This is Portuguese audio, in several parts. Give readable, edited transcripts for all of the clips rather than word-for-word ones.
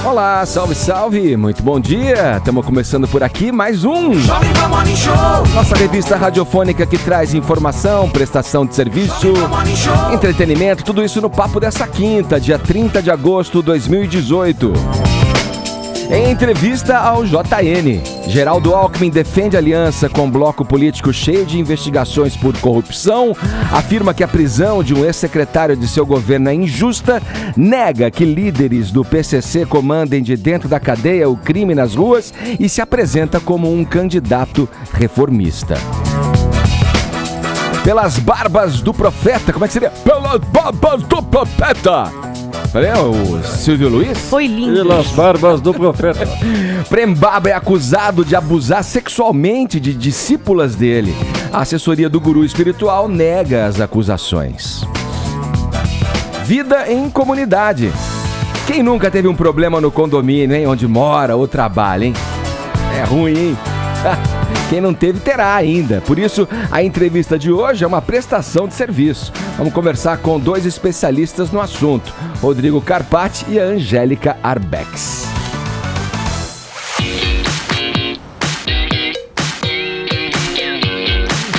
Olá, salve, salve, muito bom dia. Estamos começando por aqui mais um Jovem Pan Morning Show. Nossa revista radiofônica que traz informação, prestação de serviço, entretenimento, tudo isso no papo dessa quinta, dia 30 de agosto de 2018. Em entrevista ao JN, Geraldo Alckmin defende aliança com um bloco político cheio de investigações por corrupção, afirma que a prisão de um ex-secretário de seu governo é injusta, nega que líderes do PCC comandem de dentro da cadeia o crime nas ruas e se apresenta como um candidato reformista. Pelas barbas do profeta, como é que seria? Pelas barbas do profeta! O Silvio Luiz? Foi lindo. Pelas barbas do profeta. Prembaba é acusado de abusar sexualmente de discípulas dele. A assessoria do guru espiritual nega as acusações. Vida em comunidade. Quem nunca teve um problema no condomínio, hein? Onde mora ou trabalha, hein? É ruim, hein? Quem não teve, terá ainda. Por isso, a entrevista de hoje é uma prestação de serviço. Vamos conversar com dois especialistas no assunto, Rodrigo Carpati e a Angélica Arbex.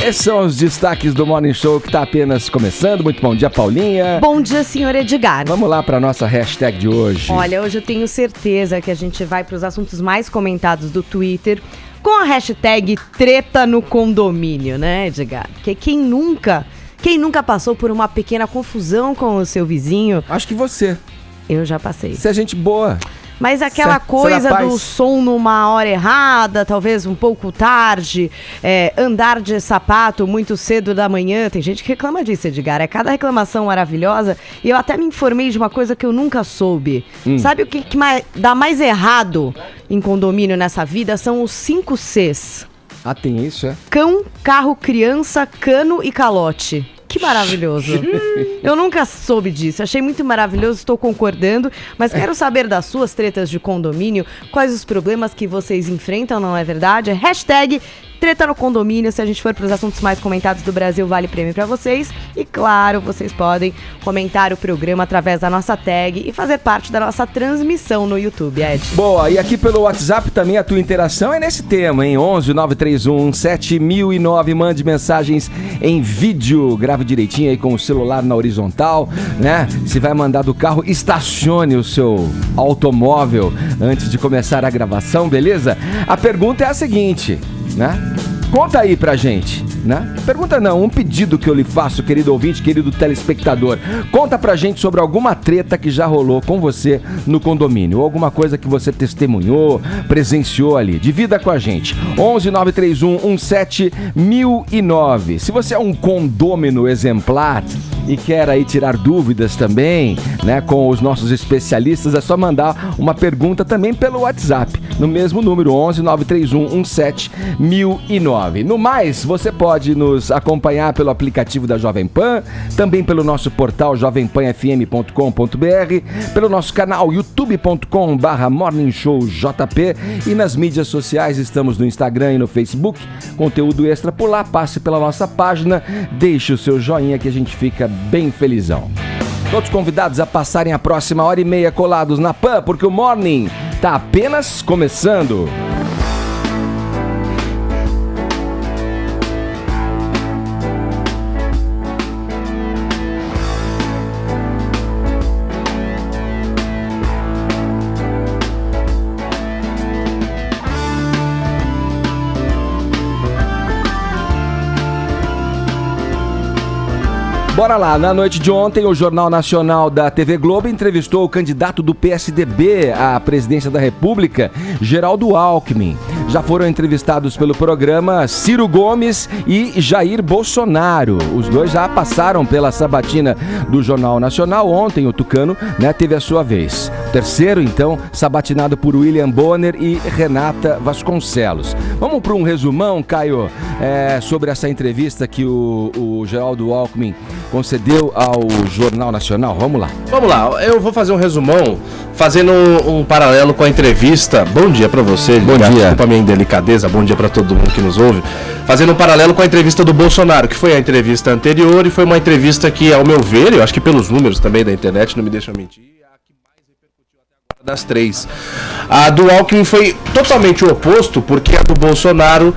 Esses são os destaques do Morning Show que está apenas começando. Muito bom dia, Paulinha. Bom dia, senhor Edgar. Vamos lá para a nossa hashtag de hoje. Olha, hoje eu tenho certeza que a gente vai para os assuntos mais comentados do Twitter com a hashtag treta no condomínio, né, Edgar? Porque quem nunca passou por uma pequena confusão com o seu vizinho? Acho que você. Eu já passei. Você é gente boa. Mas aquela coisa do som numa hora errada, talvez um pouco tarde, andar de sapato muito cedo da manhã, tem gente que reclama disso, Edgar, é cada reclamação maravilhosa, e eu até me informei de uma coisa que eu nunca soube. Sabe o que dá mais errado em condomínio nessa vida? São os 5 Cs. Ah, tem isso, é? Cão, carro, criança, cano e calote. Que maravilhoso. Eu nunca soube disso, achei muito maravilhoso, estou concordando, mas quero saber das suas tretas de condomínio, quais os problemas que vocês enfrentam, não é verdade? Hashtag treta no condomínio, se a gente for para os assuntos mais comentados do Brasil, vale prêmio para vocês. E claro, vocês podem comentar o programa através da nossa tag e fazer parte da nossa transmissão no YouTube, Ed. Boa, e aqui pelo WhatsApp também a tua interação é nesse tema, hein? 11 931 7009, mande mensagens em vídeo, grave direitinho aí com o celular na horizontal, né? Se vai mandar do carro, estacione o seu automóvel antes de começar a gravação, beleza? A pergunta é a seguinte, né? Conta aí pra gente, né? Pergunta não, um pedido que eu lhe faço, querido ouvinte, querido telespectador. Conta pra gente sobre alguma treta que já rolou com você no condomínio, ou alguma coisa que você testemunhou, presenciou ali. Divida com a gente. 11 931 17 1009. Se você é um condômino exemplar e quer aí tirar dúvidas também, né, com os nossos especialistas, é só mandar uma pergunta também pelo WhatsApp, no mesmo número, 11 931 17 1009. No mais, você pode nos acompanhar pelo aplicativo da Jovem Pan, também pelo nosso portal jovempanfm.com.br, pelo nosso canal youtube.com/morningshowjp e nas mídias sociais, estamos no Instagram e no Facebook, conteúdo extra por lá, passe pela nossa página, deixe o seu joinha que a gente fica bem felizão. Todos convidados a passarem a próxima hora e meia colados na Pan, porque o Morning tá apenas começando. Bora lá, na noite de ontem, o Jornal Nacional da TV Globo entrevistou o candidato do PSDB à presidência da República, Geraldo Alckmin. Já foram entrevistados pelo programa Ciro Gomes e Jair Bolsonaro. Os dois já passaram pela sabatina do Jornal Nacional. Ontem o Tucano, né, teve a sua vez. O terceiro, então, sabatinado por William Bonner e Renata Vasconcelos. Vamos para um resumão, Caio, sobre essa entrevista que o Geraldo Alckmin concedeu ao Jornal Nacional. Vamos lá. Vamos lá, eu vou fazer um resumão, fazendo um paralelo com a entrevista. Bom dia pra você, bom dia. Desculpa a minha indelicadeza, bom dia pra todo mundo que nos ouve. Fazendo um paralelo com a entrevista do Bolsonaro, que foi a entrevista anterior e foi uma entrevista que, ao meu ver, eu acho que pelos números também da internet, não me deixam mentir, das 3. A do Alckmin foi totalmente o oposto, porque a do Bolsonaro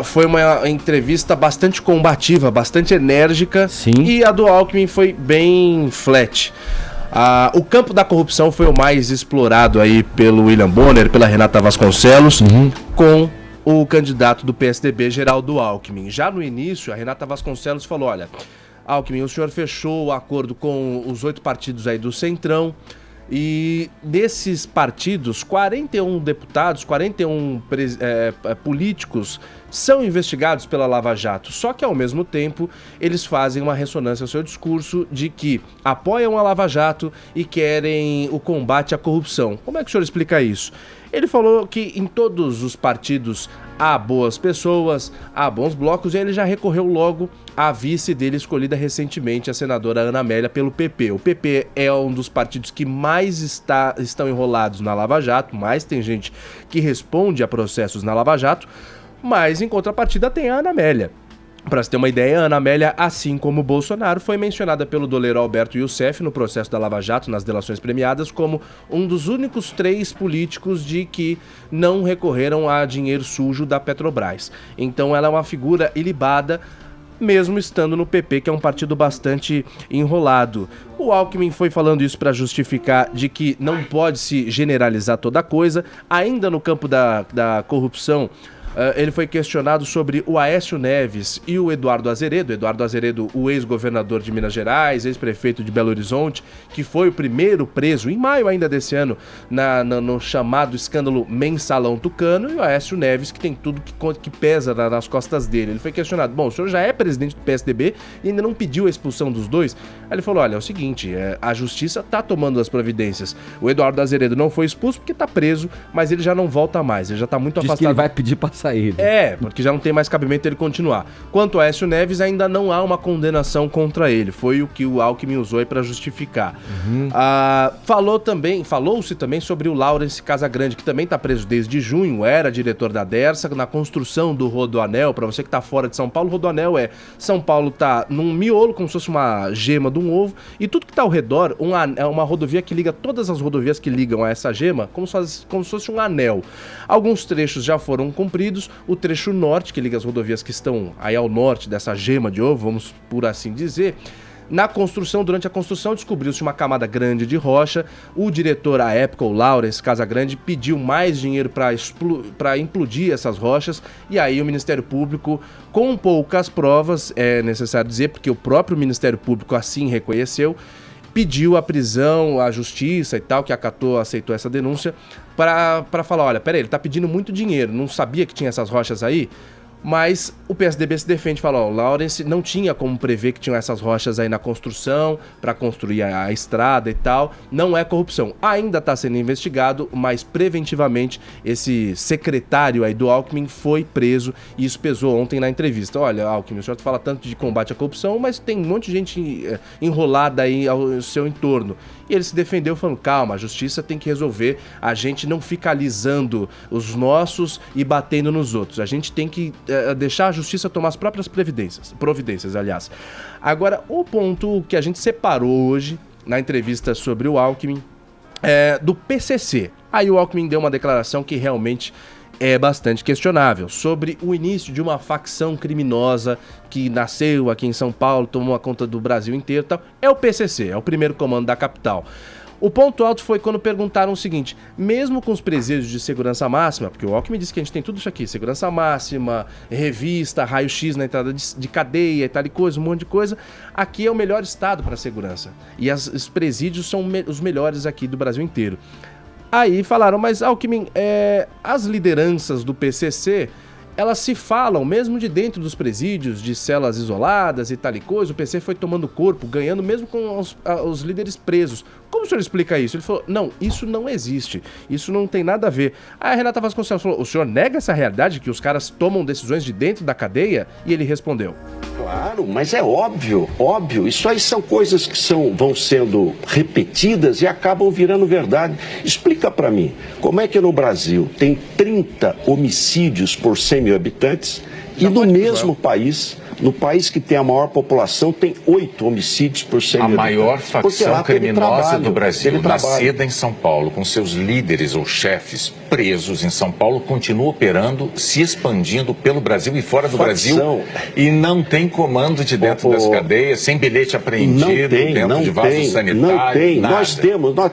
foi uma entrevista bastante combativa, bastante enérgica. Sim. E a do Alckmin foi bem flat. O campo da corrupção foi o mais explorado aí pelo William Bonner, pela Renata Vasconcelos, com o candidato do PSDB, Geraldo Alckmin. Já no início, a Renata Vasconcelos falou, olha, Alckmin, o senhor fechou o acordo com os 8 partidos aí do Centrão, e desses partidos, 41 deputados, 41 políticos são investigados pela Lava Jato. Só que, ao mesmo tempo, eles fazem uma ressonância ao seu discurso de que apoiam a Lava Jato e querem o combate à corrupção. Como é que o senhor explica isso? Ele falou que em todos os partidos há boas pessoas, há bons blocos, e ele já recorreu logo à vice dele escolhida recentemente, a senadora Ana Amélia, pelo PP. O PP é um dos partidos que mais estão enrolados na Lava Jato, mais tem gente que responde a processos na Lava Jato, mas em contrapartida tem a Ana Amélia. Para você ter uma ideia, a Ana Amélia, assim como o Bolsonaro, foi mencionada pelo doleiro Alberto Youssef no processo da Lava Jato, nas delações premiadas, como um dos únicos 3 políticos de que não recorreram a dinheiro sujo da Petrobras. Então ela é uma figura ilibada, mesmo estando no PP, que é um partido bastante enrolado. O Alckmin foi falando isso para justificar de que não pode se generalizar toda a coisa. Ainda no campo da corrupção, ele foi questionado sobre o Aécio Neves e o Eduardo Azeredo. Eduardo Azeredo, o ex-governador de Minas Gerais, ex-prefeito de Belo Horizonte, que foi o primeiro preso, em maio ainda desse ano, no chamado escândalo Mensalão Tucano, e o Aécio Neves, que tem tudo que pesa nas costas dele. Ele foi questionado, bom, o senhor já é presidente do PSDB e ainda não pediu a expulsão dos dois? Aí ele falou, olha, é o seguinte, a justiça está tomando as providências. O Eduardo Azeredo não foi expulso porque está preso, mas ele já não volta mais, ele já está muito afastado. Que ele vai pedir pra sair. Porque já não tem mais cabimento ele continuar. Quanto a Aécio Neves, ainda não há uma condenação contra ele. Foi o que o Alckmin usou aí para justificar. Falou-se também sobre o Laurence Casagrande, que também está preso desde junho, era diretor da Dersa, na construção do Rodoanel. Para você que está fora de São Paulo, o Rodoanel São Paulo está num miolo, como se fosse uma gema de um ovo, e tudo que está ao redor é uma rodovia que liga todas as rodovias que ligam a essa gema, como se fosse um anel. Alguns trechos já foram cumpridos. O trecho norte, que liga as rodovias que estão aí ao norte dessa gema de ovo, vamos por assim dizer. Durante a construção, descobriu-se uma camada grande de rocha. O diretor, à época, o Laurence Casagrande, pediu mais dinheiro para implodir essas rochas. E aí o Ministério Público, com poucas provas, é necessário dizer, porque o próprio Ministério Público assim reconheceu, pediu a prisão, a justiça e tal, que aceitou essa denúncia, para falar, olha, peraí, ele tá pedindo muito dinheiro, não sabia que tinha essas rochas aí? Mas o PSDB se defende e fala, o Laurence não tinha como prever que tinham essas rochas aí na construção, para construir a estrada e tal, não é corrupção. Ainda está sendo investigado, mas preventivamente esse secretário aí do Alckmin foi preso, e isso pesou ontem na entrevista. Olha, Alckmin, o senhor fala tanto de combate à corrupção, mas tem um monte de gente enrolada aí ao seu entorno. E ele se defendeu falando, calma, a justiça tem que resolver, a gente não fica alisando os nossos e batendo nos outros, a gente tem que deixar a justiça tomar as próprias providências, aliás. Agora, o ponto que a gente separou hoje, na entrevista sobre o Alckmin, é do PCC. Aí o Alckmin deu uma declaração que realmente é bastante questionável, sobre o início de uma facção criminosa que nasceu aqui em São Paulo, tomou a conta do Brasil inteiro e tal. É o PCC, é o primeiro comando da capital. O ponto alto foi quando perguntaram o seguinte, mesmo com os presídios de segurança máxima, porque o Alckmin disse que a gente tem tudo isso aqui, segurança máxima, revista, raio-x na entrada de cadeia e tal e coisa, um monte de coisa, aqui é o melhor estado para segurança. E os presídios são os melhores aqui do Brasil inteiro. Aí falaram, mas Alckmin, as lideranças do PCC, elas se falam mesmo de dentro dos presídios, de celas isoladas e tal e coisa, o PC foi tomando corpo, ganhando mesmo com os líderes presos. Como o senhor explica isso? Ele falou, não, isso não existe, isso não tem nada a ver. Aí a Renata Vasconcelos falou, o senhor nega essa realidade que os caras tomam decisões de dentro da cadeia? E ele respondeu, claro, mas é óbvio, isso aí são coisas que vão sendo repetidas e acabam virando verdade. Explica pra mim, como é que no Brasil tem 30 homicídios por 100 mil habitantes e no mesmo país No país que tem a maior população, tem 8 homicídios por 100 A mil maior habitantes. Porque lá facção teve criminosa trabalho, do Brasil, teve trabalho. nascida em São Paulo, com seus líderes ou chefes presos em São Paulo, continua operando, se expandindo pelo Brasil e fora do Brasil, e não tem comando de dentro das cadeias, sem bilhete apreendido, dentro de vaso sanitário. Não tem. Nada. Nós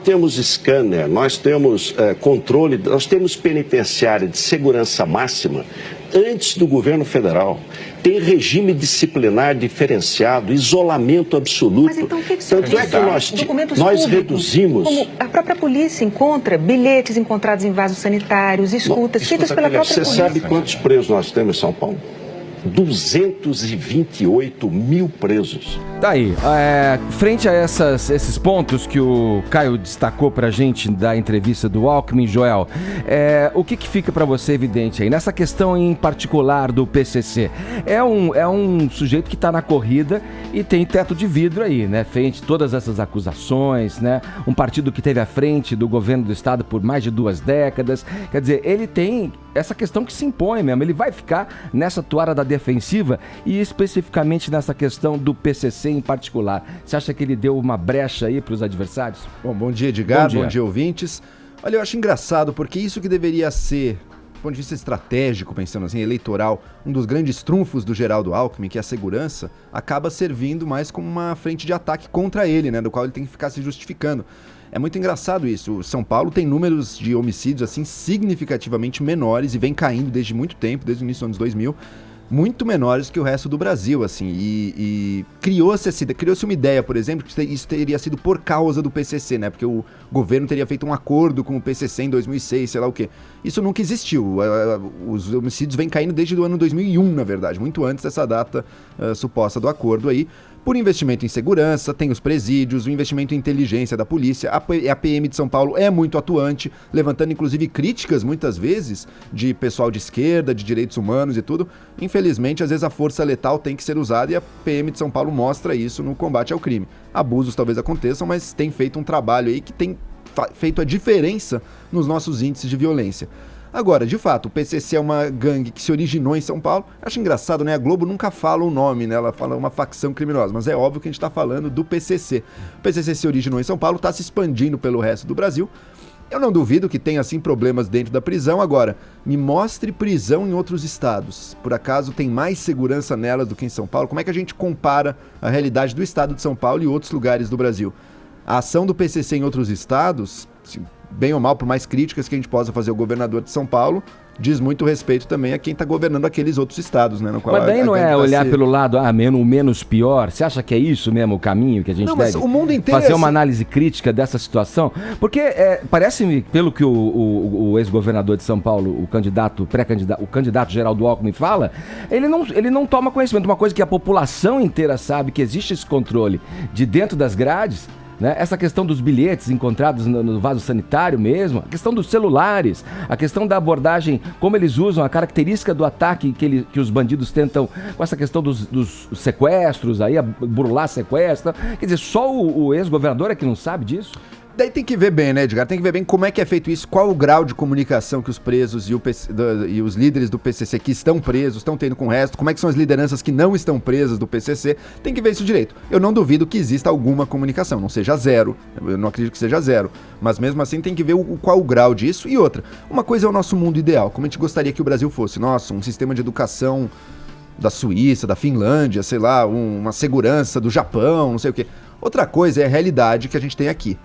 temos scanner, nós temos controle, nós temos penitenciária de segurança máxima antes do governo federal. Tem regime disciplinar diferenciado, isolamento absoluto. Mas então o que Tanto é que nós reduzimos... Como a própria polícia encontra bilhetes encontrados em vasos sanitários, escutas feitas pela própria polícia. Você sabe quantos presos nós temos em São Paulo? 228 mil presos. Tá aí, frente a esses pontos que o Caio destacou pra gente da entrevista do Alckmin, Joel, o que fica pra você evidente aí? Nessa questão em particular do PCC, é um sujeito que tá na corrida e tem teto de vidro aí, né? Frente a todas essas acusações, né? Um partido que teve à frente do governo do estado por mais de 2 décadas, quer dizer, ele tem essa questão que se impõe mesmo, ele vai ficar nessa toada da defensiva e especificamente nessa questão do PCC em particular. Você acha que ele deu uma brecha aí para os adversários? Bom dia, Edgar, bom dia, ouvintes. Olha, eu acho engraçado porque isso que deveria ser, do ponto de vista estratégico, pensando assim, eleitoral, um dos grandes trunfos do Geraldo Alckmin, que é a segurança, acaba servindo mais como uma frente de ataque contra ele, né, do qual ele tem que ficar se justificando. É muito engraçado isso. O São Paulo tem números de homicídios assim significativamente menores e vem caindo desde muito tempo, desde o início dos anos 2000, muito menores que o resto do Brasil, assim, e criou-se uma ideia, por exemplo, que isso teria sido por causa do PCC, né, porque o governo teria feito um acordo com o PCC em 2006, sei lá o quê. Isso nunca existiu. Os homicídios vêm caindo desde o ano 2001, na verdade, muito antes dessa data suposta do acordo aí. Por investimento em segurança, tem os presídios, o investimento em inteligência da polícia, a PM de São Paulo é muito atuante, levantando inclusive críticas, muitas vezes, de pessoal de esquerda, de direitos humanos e tudo. Infelizmente, às vezes a força letal tem que ser usada e a PM de São Paulo mostra isso no combate ao crime. Abusos talvez aconteçam, mas tem feito um trabalho aí que tem feito a diferença nos nossos índices de violência. Agora, de fato, o PCC é uma gangue que se originou em São Paulo. Acho engraçado, né? A Globo nunca fala o nome, né? Ela fala uma facção criminosa, mas é óbvio que a gente está falando do PCC. O PCC se originou em São Paulo, está se expandindo pelo resto do Brasil. Eu não duvido que tenha, assim, problemas dentro da prisão. Agora, me mostre prisão em outros estados. Por acaso tem mais segurança nelas do que em São Paulo? Como é que a gente compara a realidade do estado de São Paulo e outros lugares do Brasil? A ação do PCC em outros estados, bem ou mal, por mais críticas que a gente possa fazer ao governador de São Paulo, diz muito respeito também a quem está governando aqueles outros estados, né? No qual mas daí não é olhar pelo lado, o menos pior? Você acha que é isso mesmo o caminho que a gente deve o mundo inteiro fazer uma análise crítica dessa situação? Porque parece-me, pelo que o ex-governador de São Paulo, o candidato Geraldo Alckmin fala, ele não toma conhecimento. Uma coisa que a população inteira sabe, que existe esse controle de dentro das grades, né? Essa questão dos bilhetes encontrados no vaso sanitário mesmo, a questão dos celulares, a questão da abordagem, como eles usam, a característica do ataque que os bandidos tentam, com essa questão dos sequestros, aí, burlar sequestro. Quer dizer, só o ex-governador é que não sabe disso? Daí tem que ver bem, né, Edgar? Tem que ver bem como é que é feito isso, qual o grau de comunicação que os presos e os líderes do PCC que estão presos estão tendo com o resto, como é que são as lideranças que não estão presas do PCC. Tem que ver isso direito. Eu não duvido que exista alguma comunicação, não seja zero, eu não acredito que seja zero, mas mesmo assim tem que ver qual o grau disso. E outra, uma coisa é o nosso mundo ideal, como a gente gostaria que o Brasil fosse. Nossa, um sistema de educação da Suíça, da Finlândia, sei lá, uma segurança do Japão, não sei o quê. Outra coisa é a realidade que a gente tem aqui.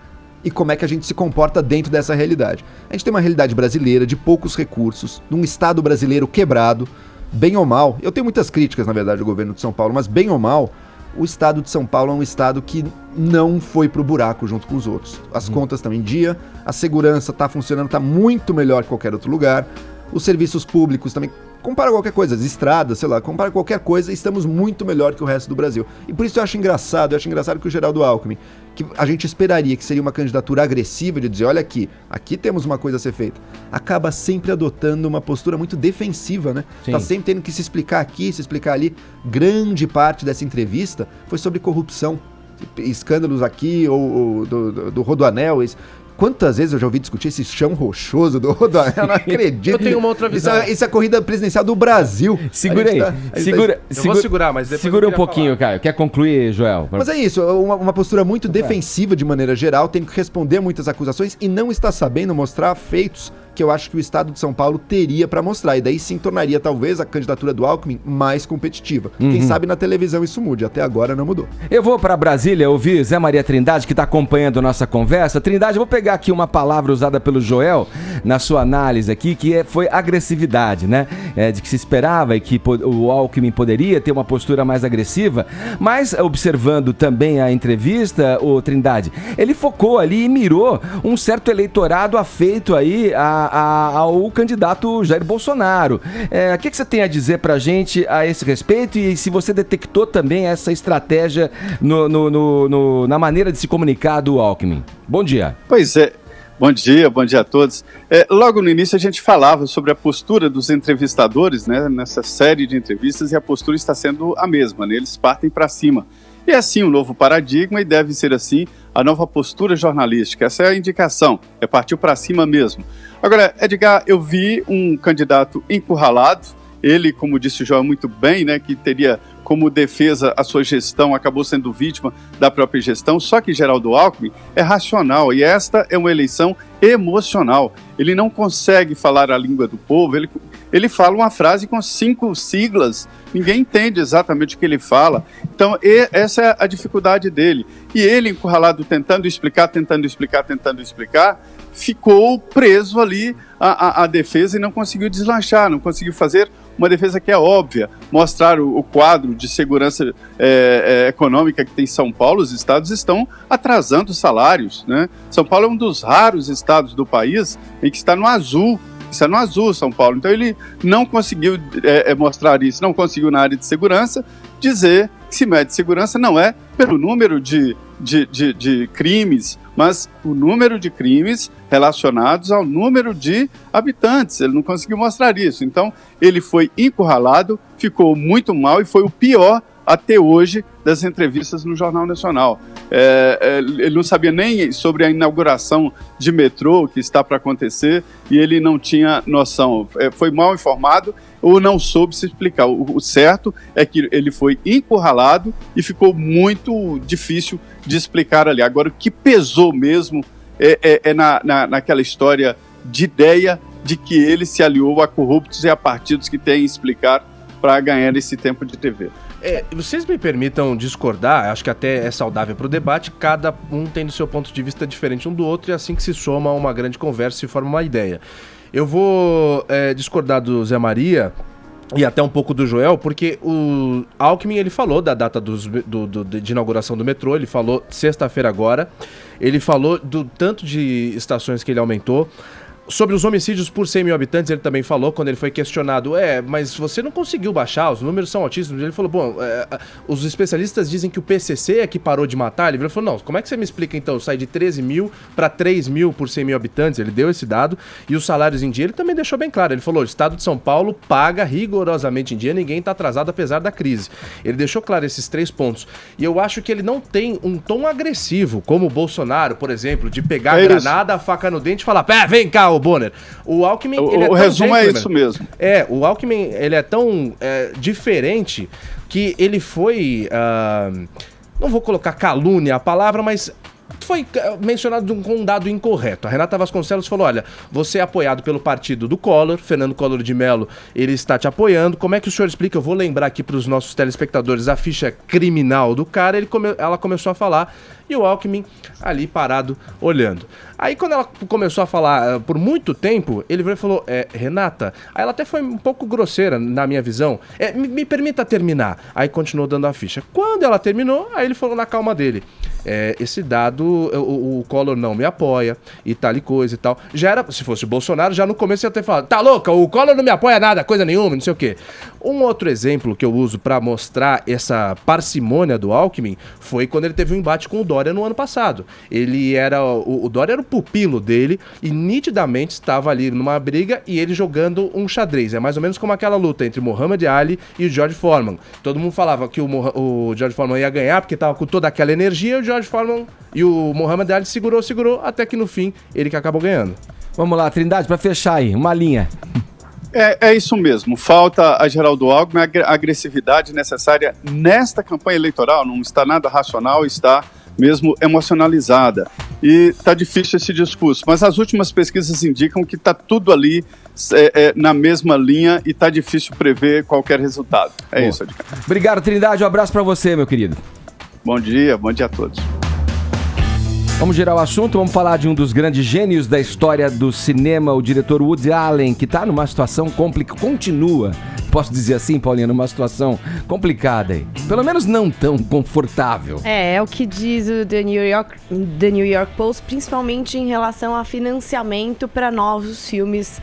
E como é que a gente se comporta dentro dessa realidade. A gente tem uma realidade brasileira de poucos recursos, num estado brasileiro quebrado, bem ou mal. Eu tenho muitas críticas, na verdade, ao governo de São Paulo, mas bem ou mal, o estado de São Paulo é um estado que não foi pro buraco junto com os outros. As contas estão em dia, a segurança está funcionando, está muito melhor que qualquer outro lugar, os serviços públicos também. Compara qualquer coisa, as estradas, sei lá, compara qualquer coisa, estamos muito melhor que o resto do Brasil. E por isso eu acho engraçado que o Geraldo Alckmin, que a gente esperaria que seria uma candidatura agressiva de dizer, olha aqui temos uma coisa a ser feita, acaba sempre adotando uma postura muito defensiva, né? Sim. Tá sempre tendo que se explicar aqui, se explicar ali. Grande parte dessa entrevista foi sobre corrupção, escândalos aqui, ou do Rodoanel, Quantas vezes eu já ouvi discutir esse chão rochoso do Rodoanel? Eu não acredito. Eu tenho uma outra visão. Isso é a corrida presidencial do Brasil. Segura aí. Eu vou segurar, mas depois Segura eu um queria pouquinho, falar. Caio. Quer concluir, Joel? Mas é isso, uma postura muito defensiva de maneira geral, tem que responder muitas acusações e não está sabendo mostrar feitos que eu acho que o Estado de São Paulo teria para mostrar. E daí sim tornaria talvez a candidatura do Alckmin mais competitiva. Quem sabe na televisão isso mude, até agora não mudou. Eu vou para Brasília ouvir Zé Maria Trindade, que está acompanhando nossa conversa. Trindade, eu vou pegar aqui uma palavra usada pelo Joel na sua análise aqui, que foi agressividade, né? De que se esperava e que o Alckmin poderia ter uma postura mais agressiva, mas observando também a entrevista, o Trindade, ele focou ali e mirou um certo eleitorado afeito aí ao candidato Jair Bolsonaro. O que você tem a dizer pra gente a esse respeito e se você detectou também essa estratégia na maneira de se comunicar do Alckmin? Bom dia. Pois é. Bom dia a todos. Logo no início a gente falava sobre a postura dos entrevistadores, né, nessa série de entrevistas, e a postura está sendo a mesma, né, eles partem para cima. E é assim o novo paradigma e deve ser assim a nova postura jornalística. Essa é a indicação, partir para cima mesmo. Agora, Edgar, eu vi um candidato encurralado, ele, como disse o João muito bem, né, que teria como defesa a sua gestão, acabou sendo vítima da própria gestão, só que Geraldo Alckmin é racional e esta é uma eleição emocional. Ele não consegue falar a língua do povo, ele fala uma frase com 5 siglas, ninguém entende exatamente o que ele fala. Então, essa é a dificuldade dele. E ele, encurralado, tentando explicar, ficou preso ali à defesa e não conseguiu deslanchar, não conseguiu fazer uma defesa que é óbvia, mostrar o quadro de segurança econômica que tem São Paulo. Os estados estão atrasando os salários, né? São Paulo é um dos raros estados do país em que está no azul, São Paulo. Então ele não conseguiu mostrar isso, não conseguiu na área de segurança dizer que se mede segurança não é pelo número de crimes, mas o número de crimes relacionados ao número de habitantes. Ele não conseguiu mostrar isso. Então, ele foi encurralado, ficou muito mal e foi o pior até hoje das entrevistas no Jornal Nacional. Ele não sabia nem sobre a inauguração de metrô que está para acontecer e ele não tinha noção. Foi mal informado ou não soube se explicar. O certo é que ele foi encurralado e ficou muito difícil de explicar ali. Agora, o que pesou mesmo naquela história de ideia de que ele se aliou a corruptos e a partidos que têm explicar para ganhar esse tempo de TV. Vocês me permitam discordar, acho que até é saudável para o debate, cada um tem do seu ponto de vista diferente um do outro e assim que se soma uma grande conversa e forma uma ideia. Eu vou discordar do Zé Maria e até um pouco do Joel, porque o Alckmin, ele falou da data de inauguração do metrô, ele falou sexta-feira agora, ele falou do tanto de estações que ele aumentou. Sobre os homicídios por 100 mil habitantes, ele também falou, quando ele foi questionado, mas você não conseguiu baixar, os números são altíssimos. Ele falou, os especialistas dizem que o PCC é que parou de matar. Ele falou, não, como é que você me explica então? Sai de 13 mil para 3 mil por 100 mil habitantes, ele deu esse dado. E os salários em dia, ele também deixou bem claro. Ele falou, o estado de São Paulo paga rigorosamente em dia, ninguém está atrasado apesar da crise. Ele deixou claro esses 3 pontos. E eu acho que ele não tem um tom agressivo, como o Bolsonaro, por exemplo, de pegar a granada, a faca no dente e falar, vem cá, Bonner. O Alckmin, o resumo é isso mesmo. O Alckmin, ele é tão diferente que ele foi, não vou colocar calúnia a palavra, mas foi mencionado com um dado incorreto. A Renata Vasconcelos falou, olha, você é apoiado pelo partido do Collor, Fernando Collor de Mello, ele está te apoiando. Como é que o senhor explica? Eu vou lembrar aqui para os nossos telespectadores a ficha criminal do cara. Ela começou a falar e o Alckmin ali parado, olhando. Aí quando ela começou a falar por muito tempo, ele veio e falou, Renata, aí ela até foi um pouco grosseira na minha visão, me permita terminar. Aí continuou dando a ficha. Quando ela terminou, aí ele falou na calma dele, esse dado, o Collor não me apoia, e tal e coisa e tal. Já era, se fosse o Bolsonaro, já no começo ia ter falado, tá louca, o Collor não me apoia nada, coisa nenhuma, não sei o quê. Um outro exemplo que eu uso pra mostrar essa parcimônia do Alckmin foi quando ele teve um embate com o Dória no ano passado. O Dória era o pupilo dele e nitidamente estava ali numa briga e ele jogando um xadrez. É mais ou menos como aquela luta entre Muhammad Ali e o George Foreman. Todo mundo falava que o George Foreman ia ganhar porque estava com toda aquela energia e o George Foreman e o Muhammad Ali segurou, até que no fim ele que acabou ganhando. Vamos lá, Trindade, para fechar aí, uma linha. É isso mesmo, falta a Geraldo Alckmin a agressividade necessária nesta campanha eleitoral, não está nada racional, está mesmo emocionalizada. E está difícil esse discurso, mas as últimas pesquisas indicam que está tudo ali na mesma linha e está difícil prever qualquer resultado. É isso, Edgar. Obrigado, Trindade, um abraço para você, meu querido. Bom dia a todos. Vamos girar o assunto, vamos falar de um dos grandes gênios da história do cinema, o diretor Woody Allen, que está numa situação continua, posso dizer assim, Paulinha, numa situação complicada aí. Pelo menos não tão confortável. É o que diz o The New York Post, principalmente em relação a financiamento para novos filmes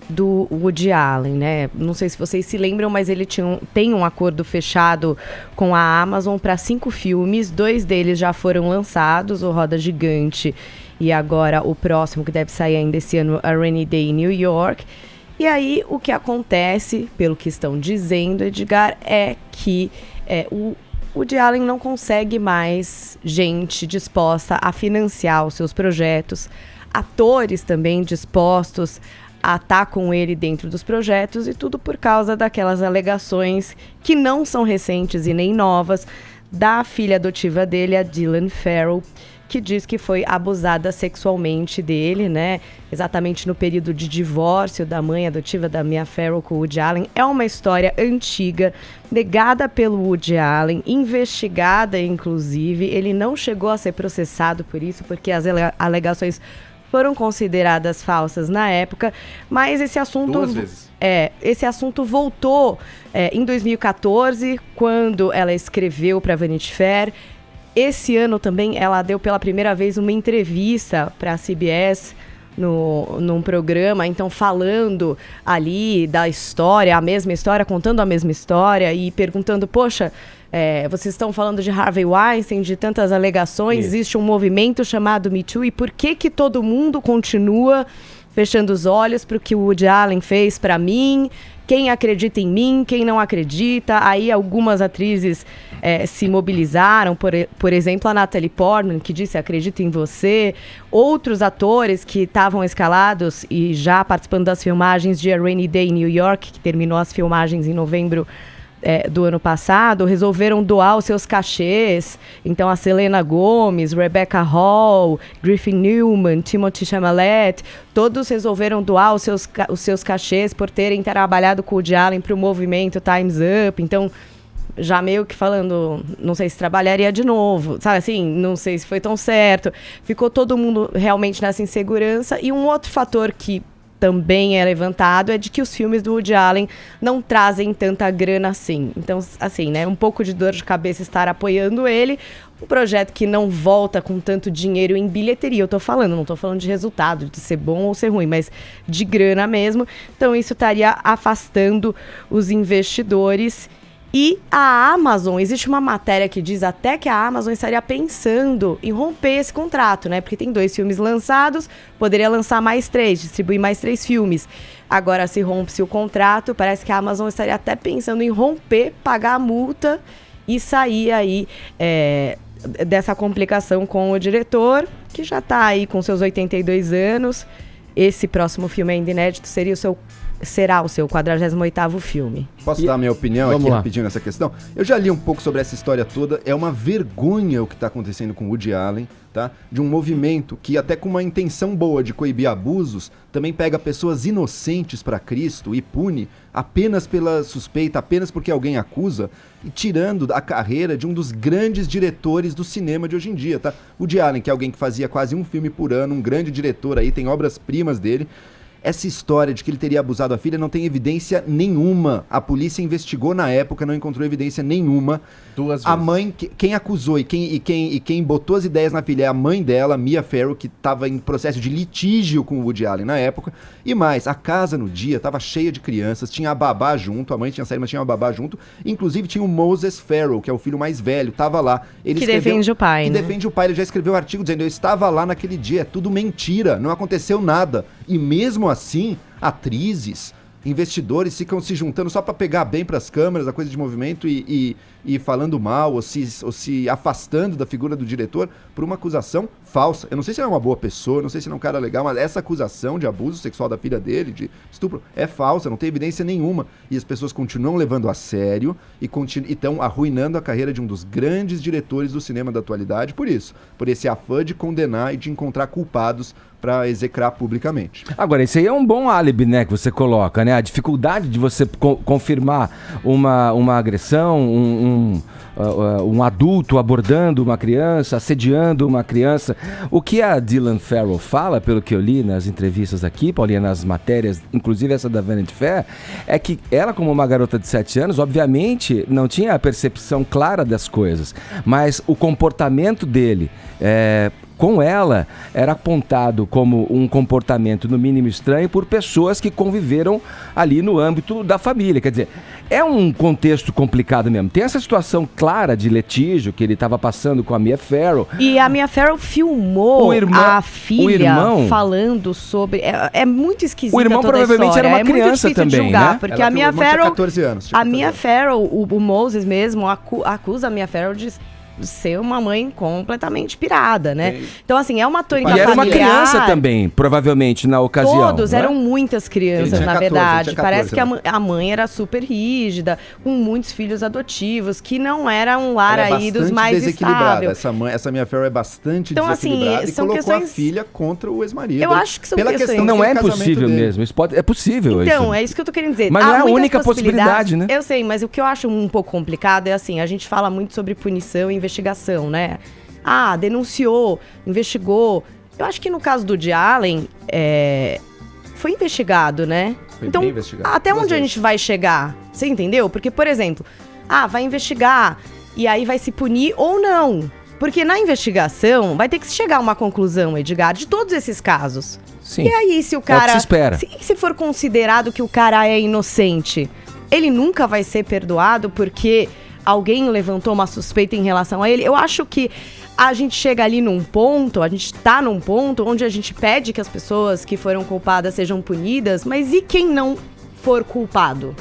do Woody Allen, né? Não sei se vocês se lembram, mas ele tem um acordo fechado com a Amazon para 5 filmes. 2 deles já foram lançados, o Roda Gigante e agora o próximo, que deve sair ainda esse ano, A Rainy Day in New York. E aí, o que acontece, pelo que estão dizendo, Edgar, é que o Woody Allen não consegue mais gente disposta a financiar os seus projetos, atores também dispostos a estar com ele dentro dos projetos, e tudo por causa daquelas alegações que não são recentes e nem novas, da filha adotiva dele, a Dylan Farrow, que diz que foi abusada sexualmente dele, né? Exatamente no período de divórcio da mãe adotiva da Mia Farrow com o Woody Allen. É uma história antiga, negada pelo Woody Allen, investigada inclusive. Ele não chegou a ser processado por isso, porque as alegações foram consideradas falsas na época, mas esse assunto... 2 vezes. Esse assunto voltou em 2014, quando ela escreveu para Vanity Fair. Esse ano também ela deu pela primeira vez uma entrevista para a CBS num programa, então falando ali da história, a mesma história, contando a mesma história e perguntando, poxa, vocês estão falando de Harvey Weinstein, de tantas alegações, existe um movimento chamado Me Too, e por que todo mundo continua fechando os olhos para o que o Woody Allen fez para mim? Quem acredita em mim, quem não acredita? Aí algumas atrizes se mobilizaram, por exemplo, a Natalie Portman, que disse acredito em você. Outros atores que estavam escalados e já participando das filmagens de A Rainy Day in New York, que terminou as filmagens em novembro do ano passado, resolveram doar os seus cachês. Então a Selena Gomez, Rebecca Hall, Griffin Newman, Timothée Chalamet, todos resolveram doar os seus cachês por terem trabalhado com o Woody Allen para o movimento Time's Up. Então, já meio que falando, não sei se trabalharia de novo, sabe assim, não sei se foi tão certo. Ficou todo mundo realmente nessa insegurança. E um outro fator que também é levantado é de que os filmes do Woody Allen não trazem tanta grana assim. Então, assim, né, um pouco de dor de cabeça estar apoiando ele. Um projeto que não volta com tanto dinheiro em bilheteria, não tô falando de resultado, de ser bom ou ser ruim, mas de grana mesmo. Então, isso estaria afastando os investidores. E a Amazon, existe uma matéria que diz até que a Amazon estaria pensando em romper esse contrato, né? Porque tem 2 filmes lançados, poderia lançar mais 3, distribuir mais 3 filmes. Agora, se rompe-se o contrato, parece que a Amazon estaria até pensando em romper, pagar a multa e sair aí dessa complicação com o diretor, que já está aí com seus 82 anos. Esse próximo filme ainda inédito será o seu 48º filme. Posso dar a minha opinião aqui rapidinho nessa questão? Eu já li um pouco sobre essa história toda. É uma vergonha o que está acontecendo com o Woody Allen, tá? De um movimento que, até com uma intenção boa de coibir abusos, também pega pessoas inocentes para Cristo e pune apenas pela suspeita, apenas porque alguém acusa, e tirando a carreira de um dos grandes diretores do cinema de hoje em dia, tá? Woody Allen, que é alguém que fazia quase um filme por ano, um grande diretor aí, tem obras-primas dele. Essa história de que ele teria abusado a filha não tem evidência nenhuma. A polícia investigou na época, não encontrou evidência nenhuma. 2 vezes. A mãe, quem acusou e quem botou as ideias na filha é a mãe dela, Mia Farrow, que estava em processo de litígio com o Woody Allen na época. E mais, a casa no dia estava cheia de crianças, tinha a babá junto, a mãe tinha saído, mas tinha a babá junto. Inclusive tinha o Moses Farrow, que é o filho mais velho, estava lá. Defende o pai, né? Defende o pai, ele já escreveu um artigo dizendo, eu estava lá naquele dia, é tudo mentira, não aconteceu nada. E mesmo assim, atrizes, investidores ficam se juntando só para pegar bem para as câmeras, a coisa de movimento e falando mal ou se afastando da figura do diretor por uma acusação falsa. Eu não sei se ele é uma boa pessoa, não sei se ele é um cara legal, mas essa acusação de abuso sexual da filha dele, de estupro, é falsa, não tem evidência nenhuma. E as pessoas continuam levando a sério e estão arruinando a carreira de um dos grandes diretores do cinema da atualidade por isso, por esse afã de condenar e de encontrar culpados para execrar publicamente. Agora, esse aí é um bom álibi, né, que você coloca, né? A dificuldade de você confirmar uma agressão, um adulto abordando uma criança, assediando uma criança. O que a Dylan Farrow fala, pelo que eu li nas entrevistas aqui, Paulinha, nas matérias, inclusive essa da Vanity Fair, é que ela, como uma garota de 7 anos, obviamente não tinha a percepção clara das coisas, mas o comportamento dele com ela era apontado como um comportamento no mínimo estranho por pessoas que conviveram ali no âmbito da família. Quer dizer, é um contexto complicado mesmo. Tem essa situação clara de litígio que ele estava passando com a Mia Farrow. E a Mia Farrow filmou a filha falando sobre... É muito esquisito. O irmão provavelmente era uma criança também, de julgar, né? Porque Ela a Mia tinha Farrow... 14 anos. A Mia Farrow, o Moses mesmo, acusa a Mia Farrow de ser uma mãe completamente pirada, né? Então, assim, é uma tônica familiar. E era uma criança também, provavelmente, na ocasião. Todos, eram muitas crianças, na verdade. 14, Parece que a mãe era super rígida, com muitos filhos adotivos, que não era um lar aí dos mais estável. Essa Mia Farrow é bastante então, desequilibrada assim, e colocou questões... a filha contra o ex-marido. Eu acho que são pela questões... Não é impossível mesmo, é possível. Então, é isso que eu tô querendo dizer. Mas não é a única possibilidade, né? Eu sei, mas o que eu acho um pouco complicado é assim, a gente fala muito sobre punição e investigação, né? Denunciou, investigou. Eu acho que no caso do Woody Allen, foi investigado, né? Então, bem investigado. Até onde a gente vai chegar? Você entendeu? Porque, por exemplo, vai investigar e aí vai se punir ou não. Porque na investigação vai ter que chegar a uma conclusão, Edgar, de todos esses casos. Sim. E aí, se o cara... É o que se espera. Se for considerado que o cara é inocente, ele nunca vai ser perdoado porque alguém levantou uma suspeita em relação a ele. Eu acho que a gente chega ali num ponto, a gente tá num ponto onde a gente pede que as pessoas que foram culpadas sejam punidas, mas e quem não for culpado?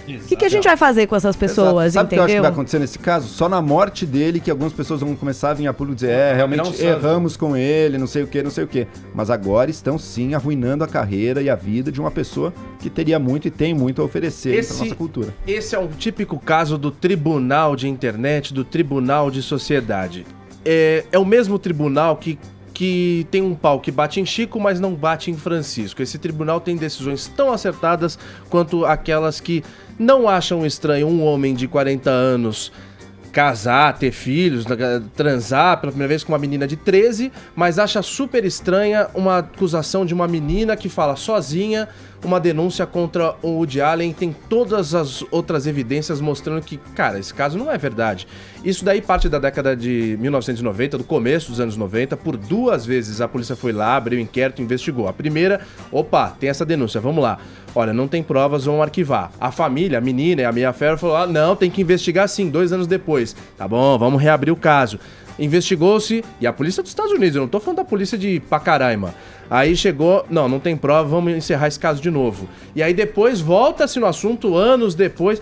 O que a gente vai fazer com essas pessoas, Sabe o que eu acho que entendeu? vai acontecer nesse caso? Só na morte dele que algumas pessoas vão começar a vir a público dizer realmente erramos com ele, não sei o que, não sei o que. Mas agora estão sim arruinando a carreira e a vida de uma pessoa que teria muito e tem muito a oferecer para nossa cultura. Esse é um típico caso do tribunal de internet, do tribunal de sociedade. É o mesmo tribunal que tem um pau que bate em Chico, mas não bate em Francisco. Esse tribunal tem decisões tão acertadas quanto aquelas que não acham estranho um homem de 40 anos casar, ter filhos, transar pela primeira vez com uma menina de 13, mas acha super estranha uma acusação de uma menina que fala sozinha, uma denúncia contra o Woody Allen, tem todas as outras evidências mostrando que, cara, esse caso não é verdade. Isso daí parte da década de 1990, do começo dos anos 90, por 2 vezes a polícia foi lá, abriu um inquérito, investigou. A primeira, tem essa denúncia, vamos lá. Olha, não tem provas, vamos arquivar. A família, a menina e a Mia Farrow falou, não, tem que investigar sim, 2 anos depois. Tá bom, vamos reabrir o caso. Investigou-se, e a polícia dos Estados Unidos, eu não tô falando da polícia de Pacaraima. Aí chegou, não tem prova, vamos encerrar esse caso de novo. E aí depois volta-se no assunto, anos depois.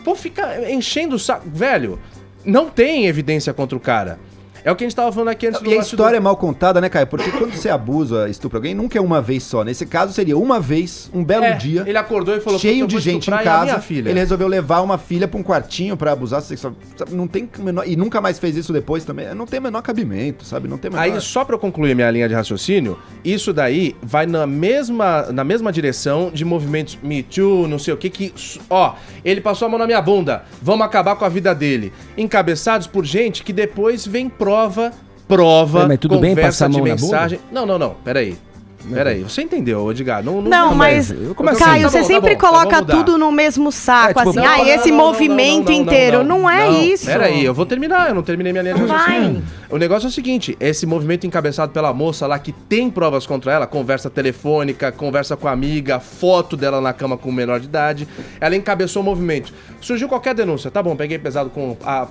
Pô, fica enchendo o saco. Velho, não tem evidência contra o cara. É o que a gente tava falando aqui antes do... E a história é mal contada, né, Caio? Porque quando você abusa, estupra alguém, nunca é uma vez só. Nesse caso, seria uma vez, um belo dia. Ele acordou e falou... Cheio de gente em casa. Ele resolveu levar uma filha pra um quartinho pra abusar sexual. Não tem menor... E nunca mais fez isso depois também. Não tem menor cabimento, sabe? Não tem menor... Aí, só pra eu concluir minha linha de raciocínio, isso daí vai na mesma direção de movimentos Me Too, não sei o que... ele passou a mão na minha bunda. Vamos acabar com a vida dele. Encabeçados por gente que depois vem prova, mas tudo bem passar a mão de mensagem. Na bunda? Não, peraí, você entendeu, Edgar? Não, mas, Caio, você sempre coloca tudo no mesmo saco, assim, esse movimento inteiro. Não é isso. Peraí, eu vou terminar, eu não terminei minha linha de raciocínio. O negócio é o seguinte, esse movimento encabeçado pela moça lá, que tem provas contra ela, conversa telefônica, conversa com a amiga, foto dela na cama com o menor de idade, ela encabeçou o movimento. Surgiu qualquer denúncia, tá bom, peguei pesado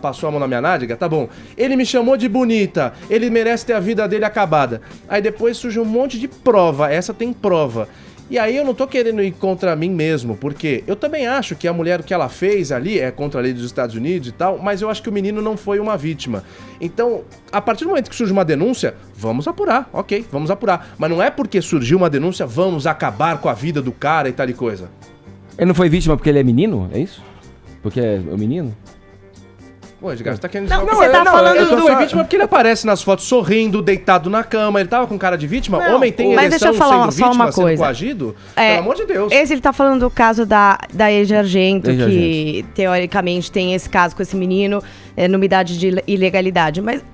passou a mão na minha nádega, tá bom. Ele me chamou de bonita, ele merece ter a vida dele acabada. Aí depois surgiu um monte de prova, essa tem prova. E aí eu não tô querendo ir contra mim mesmo, porque eu também acho que a mulher, o que ela fez ali é contra a lei dos Estados Unidos e tal, mas eu acho que o menino não foi uma vítima. Então, a partir do momento que surge uma denúncia, vamos apurar, ok, vamos apurar. Mas não é porque surgiu uma denúncia, vamos acabar com a vida do cara e tal e coisa. Ele não foi vítima porque ele é menino? É isso? Porque é o menino? Pô, Edgar, você tá querendo Não, dizer você tá falando eu do... foi vítima porque ele aparece nas fotos sorrindo, deitado na cama, ele tava com cara de vítima? Não, homem tem mas ereção deixa eu falar sendo só vítima, uma sendo coisa. coagido? Pelo amor de Deus. Esse ele tá falando do caso da Eiji Argento, Eiji que teoricamente tem esse caso com esse menino, nulidade de ilegalidade. Mas